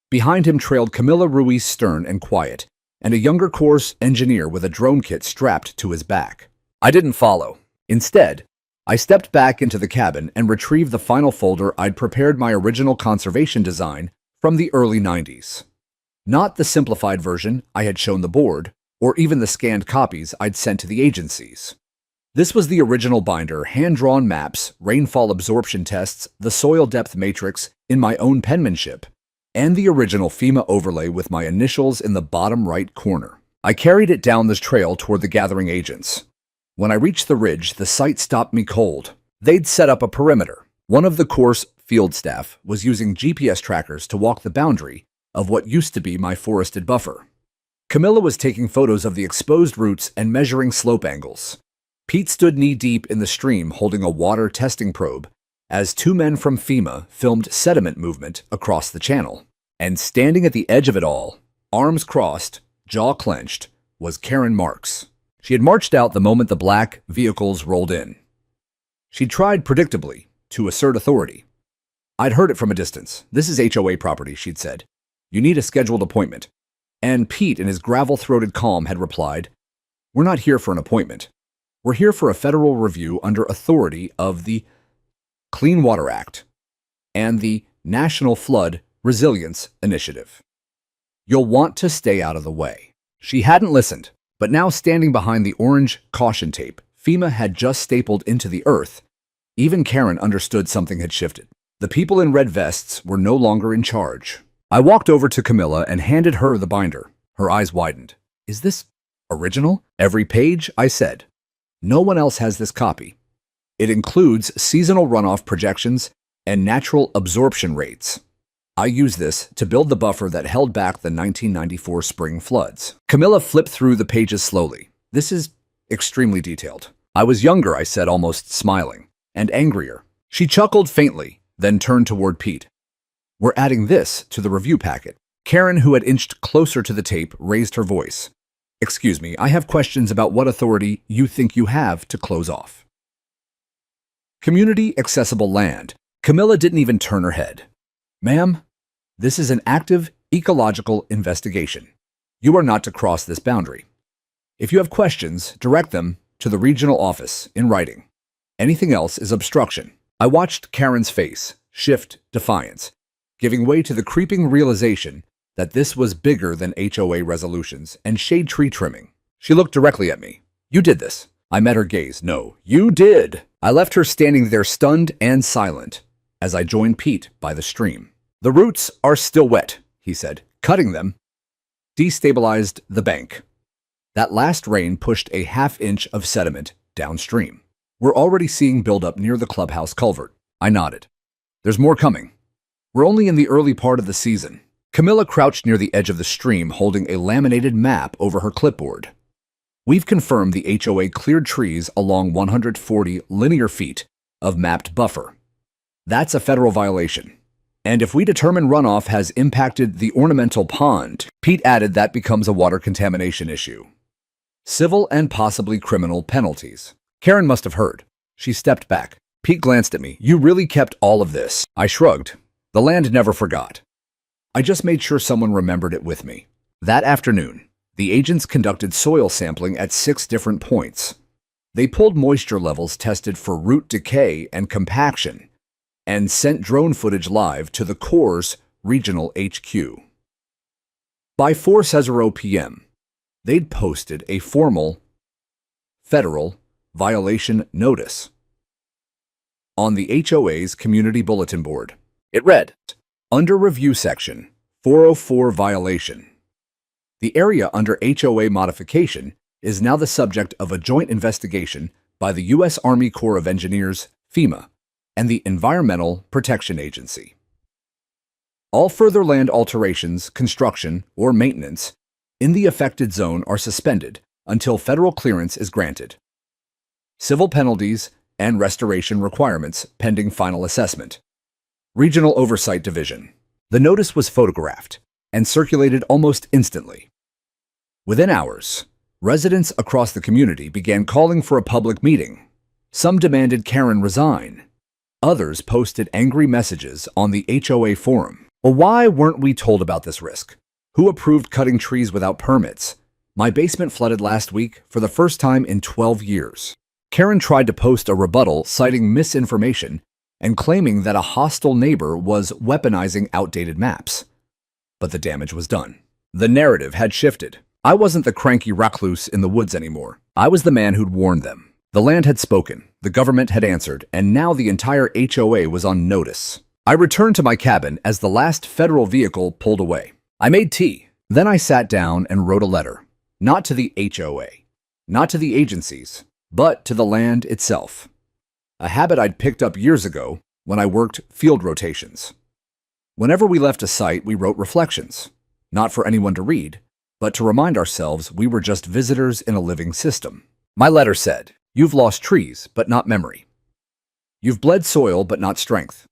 Behind him trailed Camilla Ruiz, stern and quiet, and a younger course engineer with a drone kit strapped to his back. I didn't follow. Instead, I stepped back into the cabin and retrieved the final folder I'd prepared, my original conservation design from the early 90s. Not the simplified version I had shown the board, or even the scanned copies I'd sent to the agencies. This was the original binder, hand-drawn maps, rainfall absorption tests, the soil depth matrix in my own penmanship, and the original FEMA overlay with my initials in the bottom right corner. I carried it down the trail toward the gathering agents. When I reached the ridge, the sight stopped me cold. They'd set up a perimeter. One of the Corps field staff was using GPS trackers to walk the boundary of what used to be my forested buffer. Camilla was taking photos of the exposed roots and measuring slope angles. Pete stood knee-deep in the stream holding a water testing probe as 2 men from FEMA filmed sediment movement across the channel. And standing at the edge of it all, arms crossed, jaw clenched, was Karen Marks. She had marched out the moment the black vehicles rolled in. She tried, predictably, to assert authority. I'd heard it from a distance. "This is HOA property," she'd said. "You need a scheduled appointment." And Pete, in his gravel-throated calm, had replied, "We're not here for an appointment. We're here for a federal review under authority of the Clean Water Act and the National Flood Resilience Initiative. You'll want to stay out of the way." She hadn't listened, but now standing behind the orange caution tape FEMA had just stapled into the earth, even Karen understood something had shifted. The people in red vests were no longer in charge. I walked over to Camilla and handed her the binder. Her eyes widened. "Is this original?" "Every page," I said. "No one else has this copy. It includes seasonal runoff projections and natural absorption rates. I used this to build the buffer that held back the 1994 spring floods." Camilla flipped through the pages slowly. "This is extremely detailed." "I was younger," I said, almost smiling, "and angrier." She chuckled faintly, then turned toward Pete. "We're adding this to the review packet." Karen, who had inched closer to the tape, raised her voice. "Excuse me, I have questions about what authority you think you have to close off community accessible land." Camilla didn't even turn her head. "Ma'am, this is an active ecological investigation. You are not to cross this boundary. If you have questions, direct them to the regional office in writing. Anything else is obstruction." I watched Karen's face shift defiance, giving way to the creeping realization that this was bigger than HOA resolutions and shade tree trimming. She looked directly at me. "You did this." I met her gaze. "No, you did." I left her standing there stunned and silent as I joined Pete by the stream. "The roots are still wet," he said. "Cutting them destabilized the bank. That last rain pushed a half-inch of sediment downstream. We're already seeing buildup near the clubhouse culvert." I nodded. "There's more coming. We're only in the early part of the season." Camilla crouched near the edge of the stream, holding a laminated map over her clipboard. "We've confirmed the HOA cleared trees along 140 linear feet of mapped buffer. That's a federal violation. And if we determine runoff has impacted the ornamental pond," Pete added, "that becomes a water contamination issue. Civil and possibly criminal penalties." Karen must have heard. She stepped back. Pete glanced at me. "You really kept all of this?" I shrugged. "The land never forgot. I just made sure someone remembered it with me." That afternoon, the agents conducted soil sampling at 6 different points. They pulled moisture levels tested for root decay and compaction, and sent drone footage live to the Corps' regional HQ. By 4:00 p.m., they'd posted a formal federal violation notice on the HOA's community bulletin board. It read, "Under review section, 404 violation. The area under HOA modification is now the subject of a joint investigation by the U.S. Army Corps of Engineers, FEMA, and the Environmental Protection Agency. All further land alterations, construction, or maintenance in the affected zone are suspended until federal clearance is granted. Civil penalties and restoration requirements pending final assessment. Regional Oversight Division. The notice was photographed and circulated almost instantly. Within hours, residents across the community began calling for a public meeting. Some demanded Karen resign. Others posted angry messages on the HOA forum. Well, why weren't we told about this risk? Who approved cutting trees without permits? My basement flooded last week for the first time in 12 years. Karen tried to post a rebuttal citing misinformation and claiming that a hostile neighbor was weaponizing outdated maps. But the damage was done. The narrative had shifted. I wasn't the cranky recluse in the woods anymore. I was the man who'd warned them. The land had spoken, the government had answered, and now the entire HOA was on notice. I returned to my cabin as the last federal vehicle pulled away. I made tea. Then I sat down and wrote a letter. Not to the HOA, not to the agencies, but to the land itself. A habit I'd picked up years ago when I worked field rotations. Whenever we left a site, we wrote reflections, not for anyone to read, but to remind ourselves we were just visitors in a living system. My letter said, "You've lost trees, but not memory. You've bled soil, but not strength.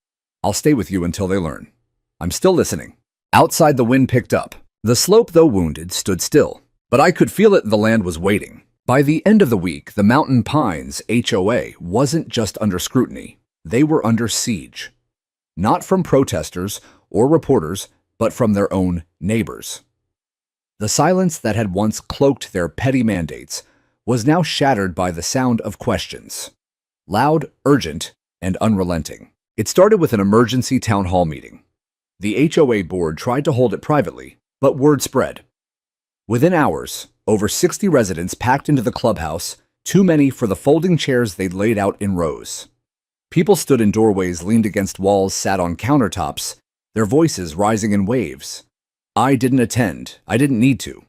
I'll stay with you until they learn. I'm still listening." Outside, the wind picked up. The slope, though wounded, stood still. But I could feel it, the land was waiting. By the end of the week, the Mountain Pines HOA wasn't just under scrutiny. They were under siege. Not from protesters or reporters, but from their own neighbors. The silence that had once cloaked their petty mandates was now shattered by the sound of questions. Loud, urgent, and unrelenting. It started with an emergency town hall meeting. The HOA board tried to hold it privately, but word spread. Within hours, over 60 residents packed into the clubhouse, too many for the folding chairs they'd laid out in rows. People stood in doorways, leaned against walls, sat on countertops, their voices rising in waves. I didn't attend. I didn't need to.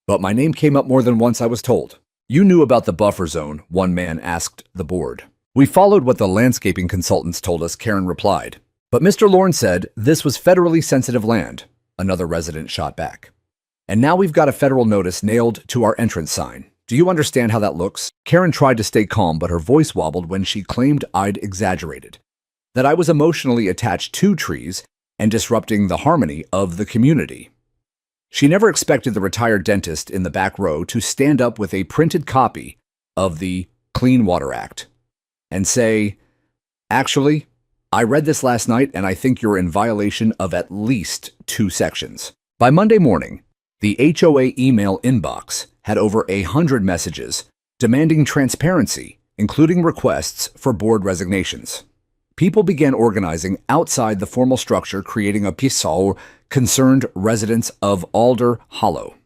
But my name came up more than once, I was told. "You knew about the buffer zone," one man asked the board. "We followed what the landscaping consultants told us," Karen replied. "But Mr. Lorne said this was federally sensitive land," another resident shot back. "And now we've got a federal notice nailed to our entrance sign. Do you understand how that looks?" Karen tried to stay calm, but her voice wobbled when she claimed I'd exaggerated, that I was emotionally attached to trees and disrupting the harmony of the community. She never expected the retired dentist in the back row to stand up with a printed copy of the Clean Water Act and say, "Actually, I read this last night and I think you're in violation of at least 2 sections." By Monday morning, the HOA email inbox had over 100 messages demanding transparency, including requests for board resignations. People began organizing outside the formal structure, creating a PSAL, Concerned Residents of Alder Hollow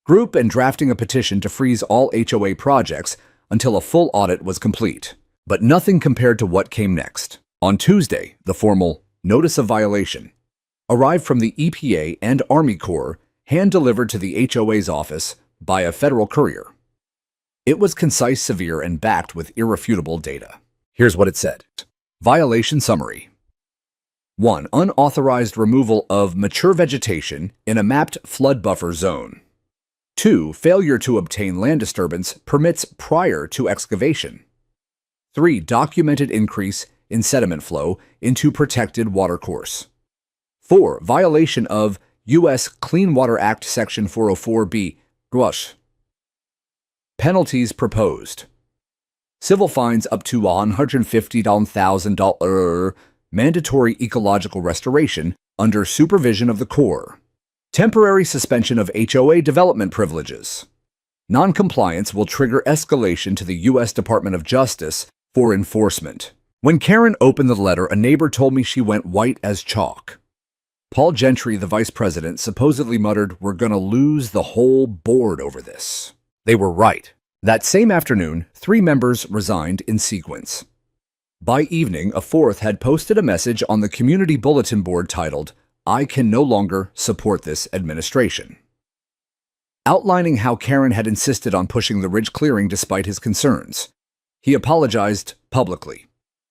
group, and drafting a petition to freeze all HOA projects until a full audit was complete. But nothing compared to what came next. On Tuesday, the formal Notice of Violation arrived from the EPA and Army Corps, hand-delivered to the HOA's office by a federal courier. It was concise, severe, and backed with irrefutable data. Here's what it said. Violation Summary. 1. Unauthorized removal of mature vegetation in a mapped flood buffer zone. 2. Failure to obtain land disturbance permits prior to excavation. 3. Documented increase in sediment flow into protected watercourse. 4. Violation of U.S. Clean Water Act Section 404B. Glush. Penalties proposed. Civil fines up to $150,000. Mandatory ecological restoration under supervision of the Corps. Temporary suspension of HOA development privileges. Noncompliance will trigger escalation to the U.S. Department of Justice for enforcement. When Karen opened the letter, a neighbor told me she went white as chalk. Paul Gentry, the vice president, supposedly muttered, "We're gonna lose the whole board over this." They were right. That same afternoon, 3 members resigned in sequence. By evening, a 4th had posted a message on the community bulletin board titled, "I can no longer support this administration." outlining how Karen had insisted on pushing the ridge clearing despite his concerns. He apologized publicly.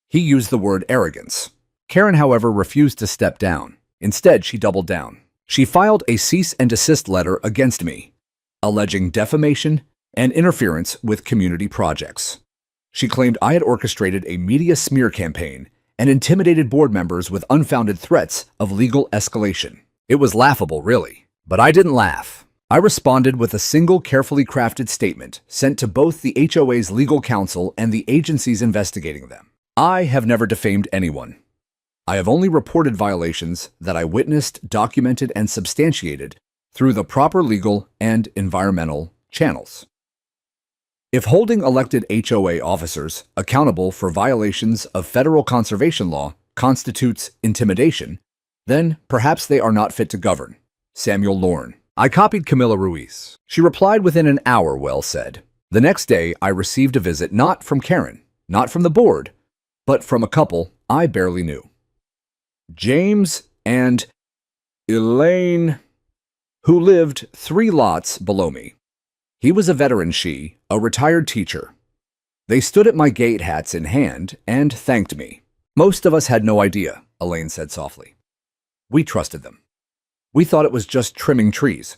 He used the word arrogance. Karen, however, refused to step down. Instead, she doubled down. She filed a cease and desist letter against me, alleging defamation and interference with community projects. She claimed I had orchestrated a media smear campaign and intimidated board members with unfounded threats of legal escalation. It was laughable, really. But I didn't laugh. I responded with a single carefully crafted statement sent to both the HOA's legal counsel and the agencies investigating them. I have never defamed anyone. I have only reported violations that I witnessed, documented, and substantiated through the proper legal and environmental channels. If holding elected HOA officers accountable for violations of federal conservation law constitutes intimidation, then perhaps they are not fit to govern. Samuel Lorne. I copied Camila Ruiz. She replied within an hour, well said. The next day, I received a visit not from Karen, not from the board, but from a couple I barely knew. James and Elaine, who lived 3 lots below me. He was a veteran, she, a retired teacher. They stood at my gate, hats in hand, and thanked me. Most of us had no idea, Elaine said softly. We trusted them. We thought it was just trimming trees.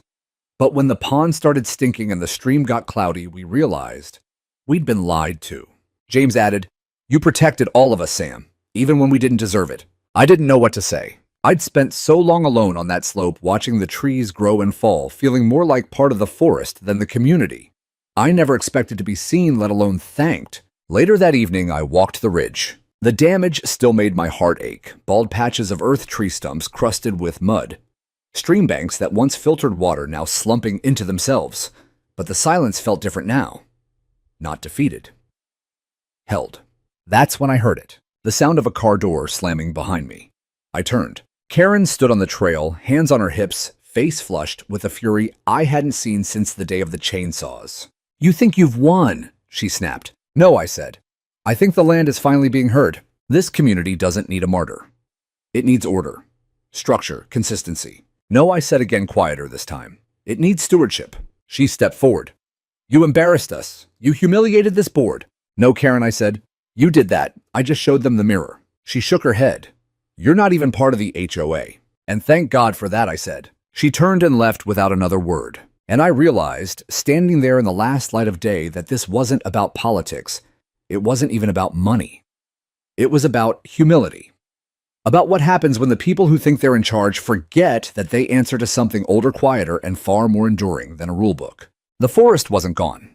But when the pond started stinking and the stream got cloudy, we realized we'd been lied to. James added, "You protected all of us, Sam, even when we didn't deserve it." I didn't know what to say. I'd spent so long alone on that slope watching the trees grow and fall, feeling more like part of the forest than the community. I never expected to be seen, let alone thanked. Later that evening, I walked the ridge. The damage still made my heart ache. Bald patches of earth tree stumps crusted with mud. Stream banks that once filtered water now slumping into themselves. But the silence felt different now. Not defeated. Held. That's when I heard it. The sound of a car door slamming behind me. I turned. Karen stood on the trail, hands on her hips, face flushed with a fury I hadn't seen since the day of the chainsaws. "You think you've won," she snapped. "No," I said. "I think the land is finally being heard. This community doesn't need a martyr. It needs order, structure, consistency." "No," I said again, quieter this time. "It needs stewardship." She stepped forward. "You embarrassed us. You humiliated this board." "No, Karen," I said. "You did that. I just showed them the mirror." She shook her head. "You're not even part of the HOA. And thank God for that," I said. She turned and left without another word. And I realized, standing there in the last light of day, that this wasn't about politics. It wasn't even about money. It was about humility. About what happens when the people who think they're in charge forget that they answer to something older, quieter, and far more enduring than a rulebook. The forest wasn't gone.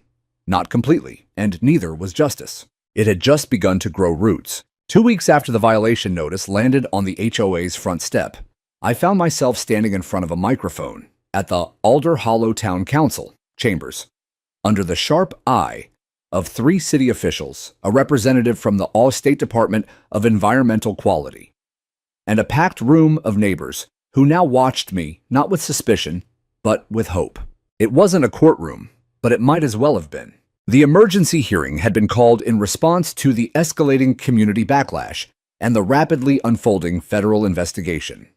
Not completely, and neither was justice. It had just begun to grow roots. 2 weeks after the violation notice landed on the HOA's front step, I found myself standing in front of a microphone at the Alder Hollow Town Council chambers, under the sharp eye of 3 city officials, a representative from the State Department of Environmental Quality, and a packed room of neighbors who now watched me, not with suspicion, but with hope. It wasn't a courtroom, but it might as well have been. The emergency hearing had been called in response to the escalating community backlash and the rapidly unfolding federal investigation.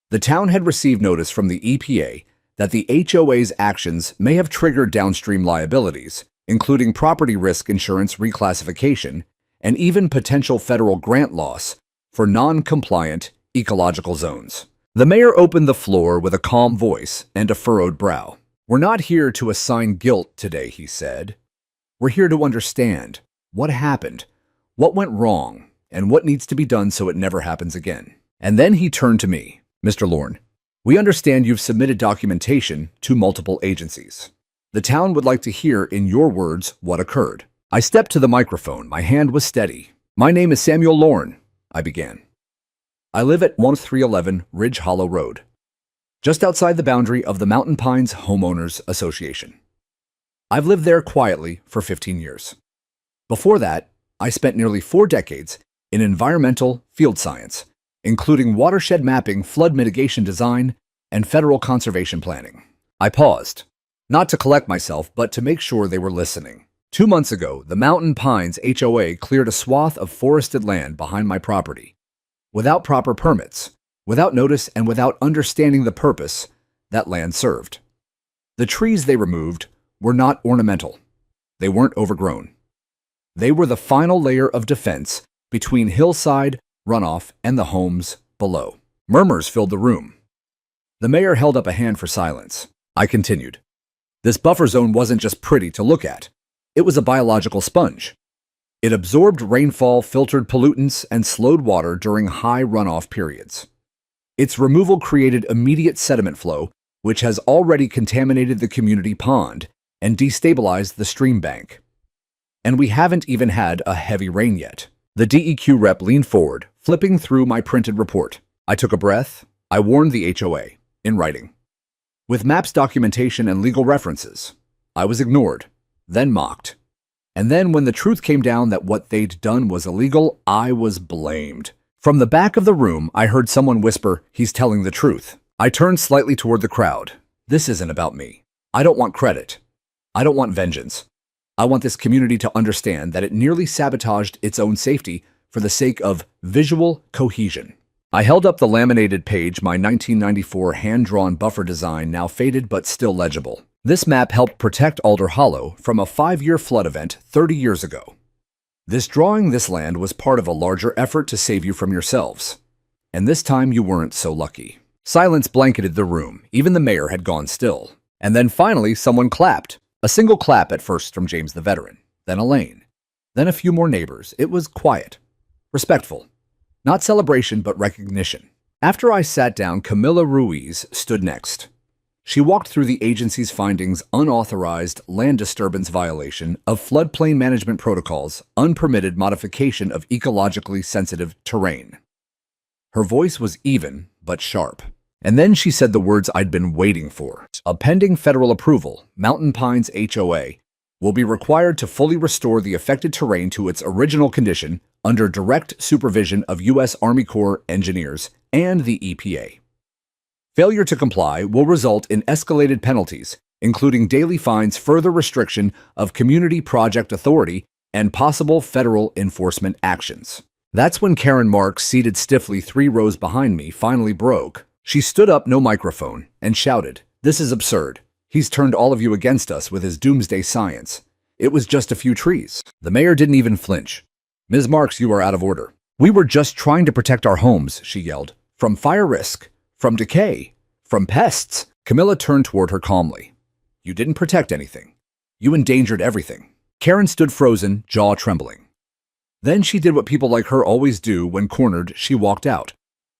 The town had received notice from the EPA that the HOA's actions may have triggered downstream liabilities, including property risk insurance reclassification and even potential federal grant loss for non-compliant ecological zones. The mayor opened the floor with a calm voice and a furrowed brow. "We're not here to assign guilt today," he said. "We're here to understand what happened, what went wrong, and what needs to be done so it never happens again." And then he turned to me. "Mr. Lorne, we understand you've submitted documentation to multiple agencies. The town would like to hear in your words what occurred." I stepped to the microphone. My hand was steady. "My name is Samuel Lorne," I began. "I live at 1311 Ridge Hollow Road, just outside the boundary of the Mountain Pines Homeowners Association. I've lived there quietly for 15 years. Before that, I spent nearly 4 decades in environmental field science, including watershed mapping, flood mitigation design, and federal conservation planning." I paused, not to collect myself, but to make sure they were listening. 2 months ago, the Mountain Pines HOA cleared a swath of forested land behind my property, without proper permits, without notice, and without understanding the purpose that land served. The trees they removed were not ornamental. They weren't overgrown. They were the final layer of defense between hillside, runoff, and the homes below. Murmurs filled the room. The mayor held up a hand for silence. I continued. This buffer zone wasn't just pretty to look at. It was a biological sponge. It absorbed rainfall, filtered pollutants, and slowed water during high runoff periods. Its removal created immediate sediment flow, which has already contaminated the community pond and destabilized the stream bank. And we haven't even had a heavy rain yet. The DEQ rep leaned forward, flipping through my printed report. I took a breath. I warned the HOA, in writing. With maps, documentation, and legal references. I was ignored, then mocked. And then when the truth came down that what they'd done was illegal, I was blamed. From the back of the room, I heard someone whisper, "He's telling the truth." I turned slightly toward the crowd. This isn't about me. I don't want credit. I don't want vengeance. I want this community to understand that it nearly sabotaged its own safety for the sake of visual cohesion. I held up the laminated page, my 1994 hand-drawn buffer design, now faded but still legible. This map helped protect Alder Hollow from a 5-year flood event 30 years ago. This drawing this land was part of a larger effort to save you from yourselves. And this time you weren't so lucky. Silence blanketed the room. Even the mayor had gone still. And then finally someone clapped. A single clap at first from James the veteran, then Elaine, then a few more neighbors. It was quiet, respectful. Not celebration, but recognition. After I sat down, Camilla Ruiz stood next. She walked through the agency's findings: unauthorized land disturbance violation of floodplain management protocols, unpermitted modification of ecologically sensitive terrain. Her voice was even, but sharp. And then she said the words I'd been waiting for. A pending federal approval, Mountain Pines HOA, will be required to fully restore the affected terrain to its original condition under direct supervision of U.S. Army Corps engineers and the EPA. Failure to comply will result in escalated penalties, including daily fines, further restriction of community project authority, and possible federal enforcement actions. That's when Karen Marks, seated stiffly 3 rows behind me, finally broke. She stood up, no microphone, and shouted, "This is absurd. He's turned all of you against us with his doomsday science. It was just a few trees." The mayor didn't even flinch. "Ms. Marks, you are out of order. We were just trying to protect our homes," she yelled. "From fire risk, from decay, from pests." Camilla turned toward her calmly. "You didn't protect anything. You endangered everything." Karen stood frozen, jaw trembling. Then she did what people like her always do when cornered. She walked out.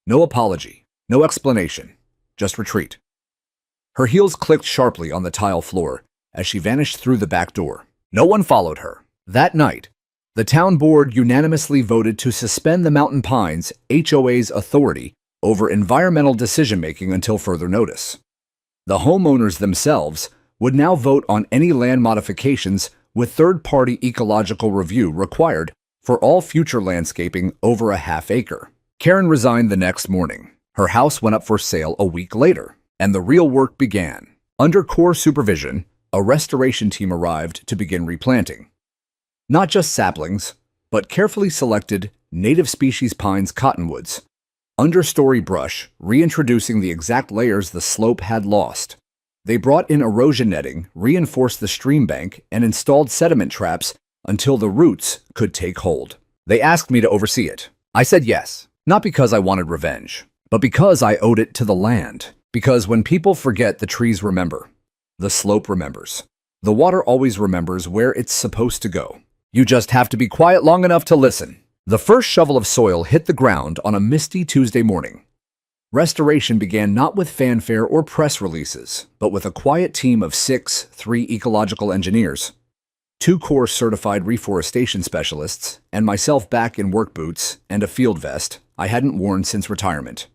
No apology. No explanation, just retreat. Her heels clicked sharply on the tile floor as she vanished through the back door. No one followed her. That night, the town board unanimously voted to suspend the Mountain Pines HOA's authority over environmental decision-making until further notice. The homeowners themselves would now vote on any land modifications with third-party ecological review required for all future landscaping over a half-acre. Karen resigned the next morning. Her house went up for sale a week later, and the real work began. Under Corps supervision, a restoration team arrived to begin replanting. Not just saplings, but carefully selected native species pines, cottonwoods, understory brush, reintroducing the exact layers the slope had lost. They brought in erosion netting, reinforced the stream bank, and installed sediment traps until the roots could take hold. They asked me to oversee it. I said yes, not because I wanted revenge, but because I owed it to the land. Because when people forget, the trees remember. The slope remembers. The water always remembers where it's supposed to go. You just have to be quiet long enough to listen. The first shovel of soil hit the ground on a misty Tuesday morning. Restoration began not with fanfare or press releases, but with a quiet team of 3 ecological engineers, 2 Corps certified reforestation specialists, and myself back in work boots and a field vest I hadn't worn since retirement.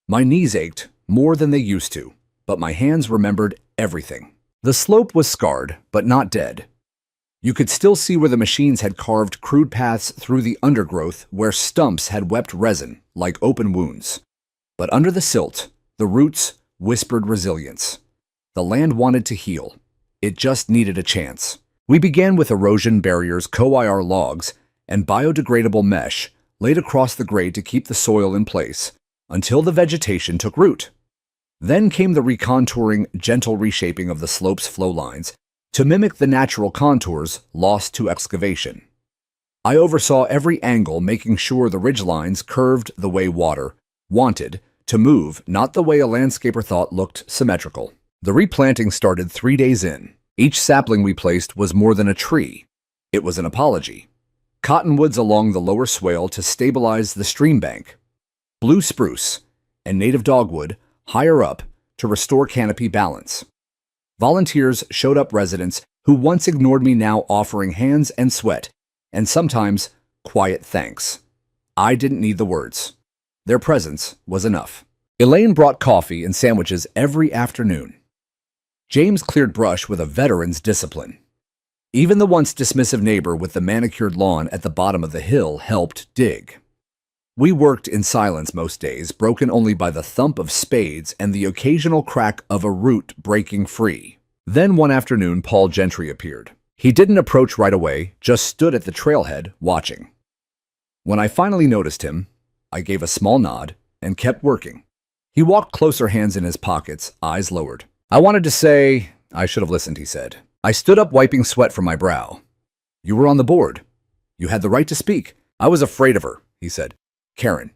My knees ached more than they used to, but my hands remembered everything. The slope was scarred, but not dead. You could still see where the machines had carved crude paths through the undergrowth where stumps had wept resin like open wounds. But under the silt, the roots whispered resilience. The land wanted to heal. It just needed a chance. We began with erosion barriers, co-IR logs, and biodegradable mesh laid across the grade to keep the soil in place until the vegetation took root. Then came the recontouring, gentle reshaping of the slope's flow lines to mimic the natural contours lost to excavation. I oversaw every angle, making sure the ridgelines curved the way water wanted to move, not the way a landscaper thought looked symmetrical. The replanting started 3 days in. Each sapling we placed was more than a tree. It was an apology. Cottonwoods along the lower swale to stabilize the stream bank. Blue spruce and native dogwood higher up to restore canopy balance. Volunteers showed up, residents who once ignored me now offering hands and sweat, and sometimes quiet thanks. I didn't need the words. Their presence was enough. Elaine brought coffee and sandwiches every afternoon. James cleared brush with a veteran's discipline. Even the once dismissive neighbor with the manicured lawn at the bottom of the hill helped dig. We worked in silence most days, broken only by the thump of spades and the occasional crack of a root breaking free. Then one afternoon, Paul Gentry appeared. He didn't approach right away, just stood at the trailhead, watching. When I finally noticed him, I gave a small nod and kept working. He walked closer, hands in his pockets, eyes lowered. I wanted to say, I should have listened, he said. I stood up, wiping sweat from my brow. You were on the board. You had the right to speak. I was afraid of her, he said. Karen.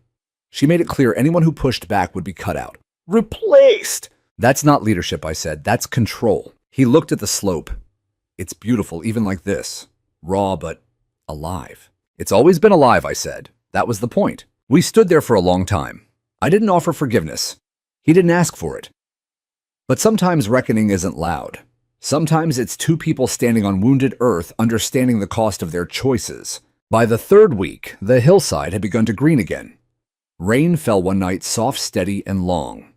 She made it clear anyone who pushed back would be cut out. Replaced! That's not leadership, I said. That's control. He looked at the slope. It's beautiful, even like this. Raw, but alive. It's always been alive, I said. That was the point. We stood there for a long time. I didn't offer forgiveness. He didn't ask for it. But sometimes reckoning isn't loud. Sometimes it's two people standing on wounded earth, understanding the cost of their choices. By the third week, the hillside had begun to green again. Rain fell one night, soft, steady, and long.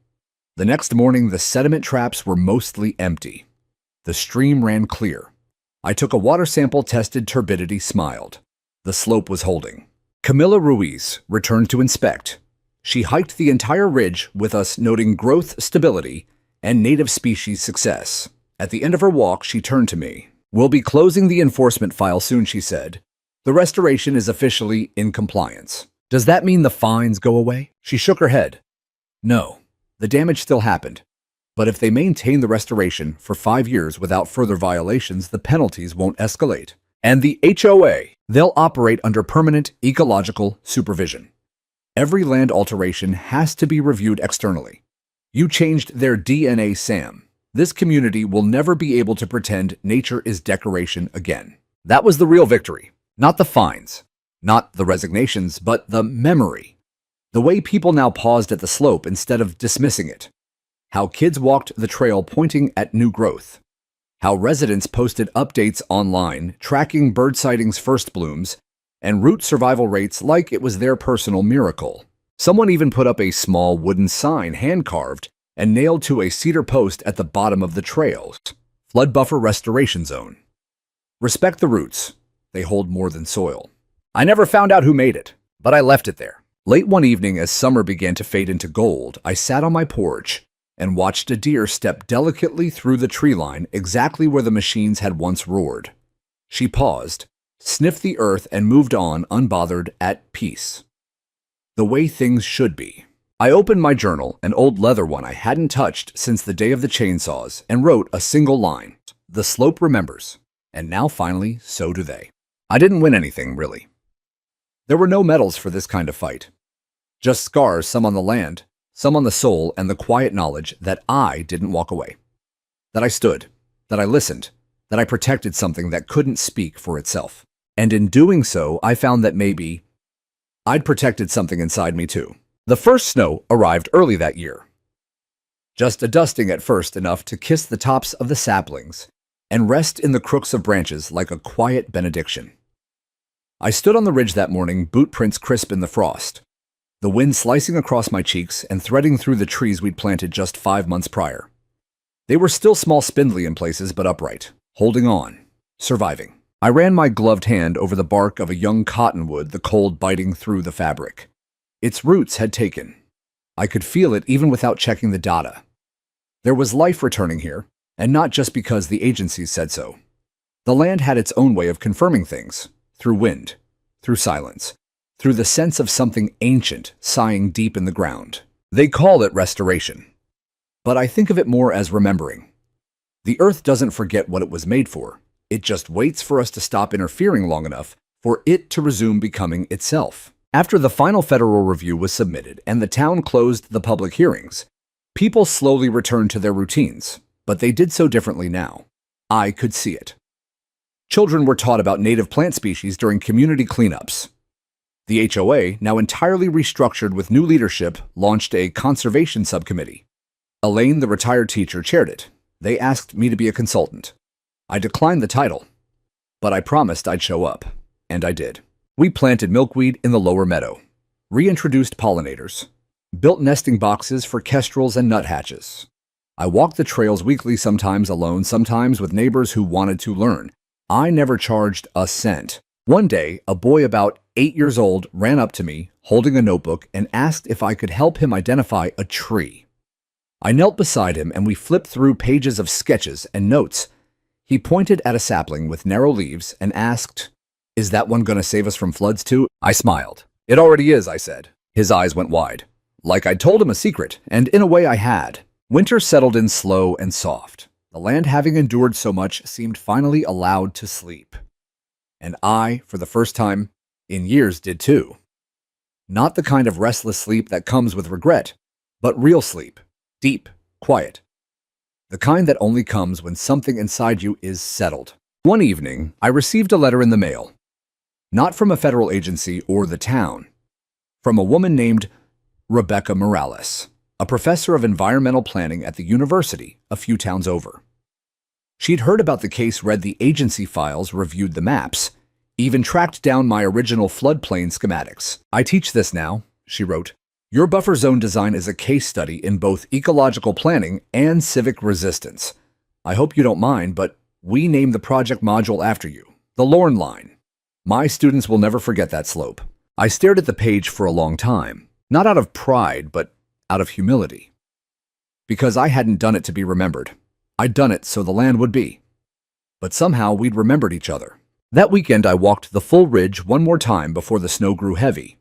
The next morning, the sediment traps were mostly empty. The stream ran clear. I took a water sample, tested turbidity, smiled. The slope was holding. Camilla Ruiz returned to inspect. She hiked the entire ridge with us, noting growth stability and native species success. At the end of her walk, she turned to me. We'll be closing the enforcement file soon, she said. The restoration is officially in compliance. Does that mean the fines go away? She shook her head. No, the damage still happened. But if they maintain the restoration for 5 years without further violations, the penalties won't escalate. And the HOA, they'll operate under permanent ecological supervision. Every land alteration has to be reviewed externally. You changed their DNA, Sam. This community will never be able to pretend nature is decoration again. That was the real victory. Not the fines, not the resignations, but the memory. The way people now paused at the slope instead of dismissing it. How kids walked the trail pointing at new growth. How residents posted updates online, tracking bird sightings' first blooms, and root survival rates like it was their personal miracle. Someone even put up a small wooden sign, hand-carved, and nailed to a cedar post at the bottom of the trail. Flood Buffer Restoration Zone. Respect the roots. They hold more than soil. I never found out who made it, but I left it there. Late one evening, as summer began to fade into gold, I sat on my porch and watched a deer step delicately through the tree line exactly where the machines had once roared. She paused, sniffed the earth, and moved on, unbothered, at peace. The way things should be. I opened my journal, an old leather one I hadn't touched since the day of the chainsaws, and wrote a single line. The slope remembers. And now finally, so do they. I didn't win anything, really. There were no medals for this kind of fight. Just scars, some on the land, some on the soul, and the quiet knowledge that I didn't walk away. That I stood, that I listened, that I protected something that couldn't speak for itself. And in doing so, I found that maybe I'd protected something inside me too. The first snow arrived early that year. Just a dusting at first, enough to kiss the tops of the saplings and rest in the crooks of branches like a quiet benediction. I stood on the ridge that morning, boot prints crisp in the frost, the wind slicing across my cheeks and threading through the trees we'd planted just 5 months prior. They were still small, spindly in places, but upright, holding on, surviving. I ran my gloved hand over the bark of a young cottonwood, the cold biting through the fabric. Its roots had taken. I could feel it even without checking the data. There was life returning here, and not just because the agencies said so. The land had its own way of confirming things, through wind, through silence, through the sense of something ancient sighing deep in the ground. They call it restoration. but I think of it more as remembering. The earth doesn't forget what it was made for. It just waits for us to stop interfering long enough for it to resume becoming itself. After the final federal review was submitted and the town closed the public hearings, people slowly returned to their routines, but they did so differently now. I could see it. Children were taught about native plant species during community cleanups. The HOA, now entirely restructured with new leadership, launched a conservation subcommittee. Elaine, the retired teacher, chaired it. They asked me to be a consultant. I declined the title, but I promised I'd show up, and I did. We planted milkweed in the lower meadow, reintroduced pollinators, built nesting boxes for kestrels and nuthatches. I walked the trails weekly, sometimes alone, sometimes with neighbors who wanted to learn. I never charged a cent. One day, a boy about 8 years old ran up to me, holding a notebook, and asked if I could help him identify a tree. I knelt beside him and we flipped through pages of sketches and notes. He pointed at a sapling with narrow leaves and asked, "Is that one going to save us from floods too?" I smiled. "It already is," I said. His eyes went wide, like I'd told him a secret, and in a way I had. Winter settled in slow and soft. The land, having endured so much, seemed finally allowed to sleep. And I, for the first time in years, did too. Not the kind of restless sleep that comes with regret, but real sleep, deep, quiet. The kind that only comes when something inside you is settled. One evening, I received a letter in the mail. Not from a federal agency or the town. From a woman named Rebecca Morales, a professor of environmental planning at the university a few towns over. She'd heard about the case, read the agency files, reviewed the maps, even tracked down my original floodplain schematics. "I teach this now," she wrote. "Your buffer zone design is a case study in both ecological planning and civic resistance. I hope you don't mind, but we named the project module after you, the Lorne Line. My students will never forget that slope." I stared at the page for a long time, not out of pride, but out of humility. Because I hadn't done it to be remembered. I'd done it so the land would be. But somehow we'd remembered each other. That weekend I walked the full ridge one more time before the snow grew heavy.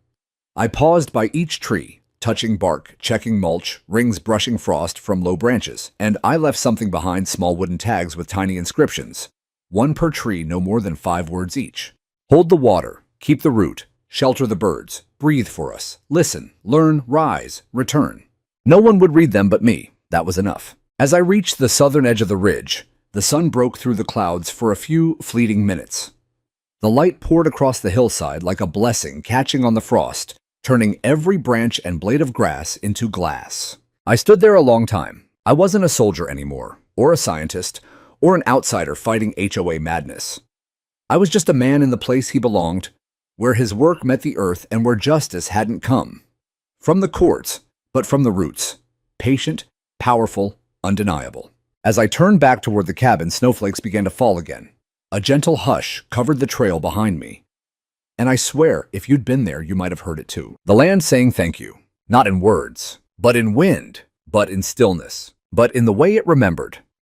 I paused by each tree, touching bark, checking mulch, rings brushing frost from low branches, and I left something behind, small wooden tags with tiny inscriptions. One per tree, no more than 5 words each. Hold the water, keep the root, shelter the birds, breathe for us, listen, learn, rise, return. No one would read them but me. That was enough. As I reached the southern edge of the ridge, the sun broke through the clouds for a few fleeting minutes. The light poured across the hillside like a blessing, catching on the frost, turning every branch and blade of grass into glass. I stood there a long time. I wasn't a soldier anymore, or a scientist, or an outsider fighting HOA madness. I was just a man in the place he belonged, where his work met the earth and where justice hadn't come. From the courts, but from the roots. Patient, powerful, undeniable. As I turned back toward the cabin, snowflakes began to fall again. A gentle hush covered the trail behind me. And I swear, if you'd been there, you might have heard it too. The land saying thank you, not in words, but in wind, but in stillness, but in the way it remembered.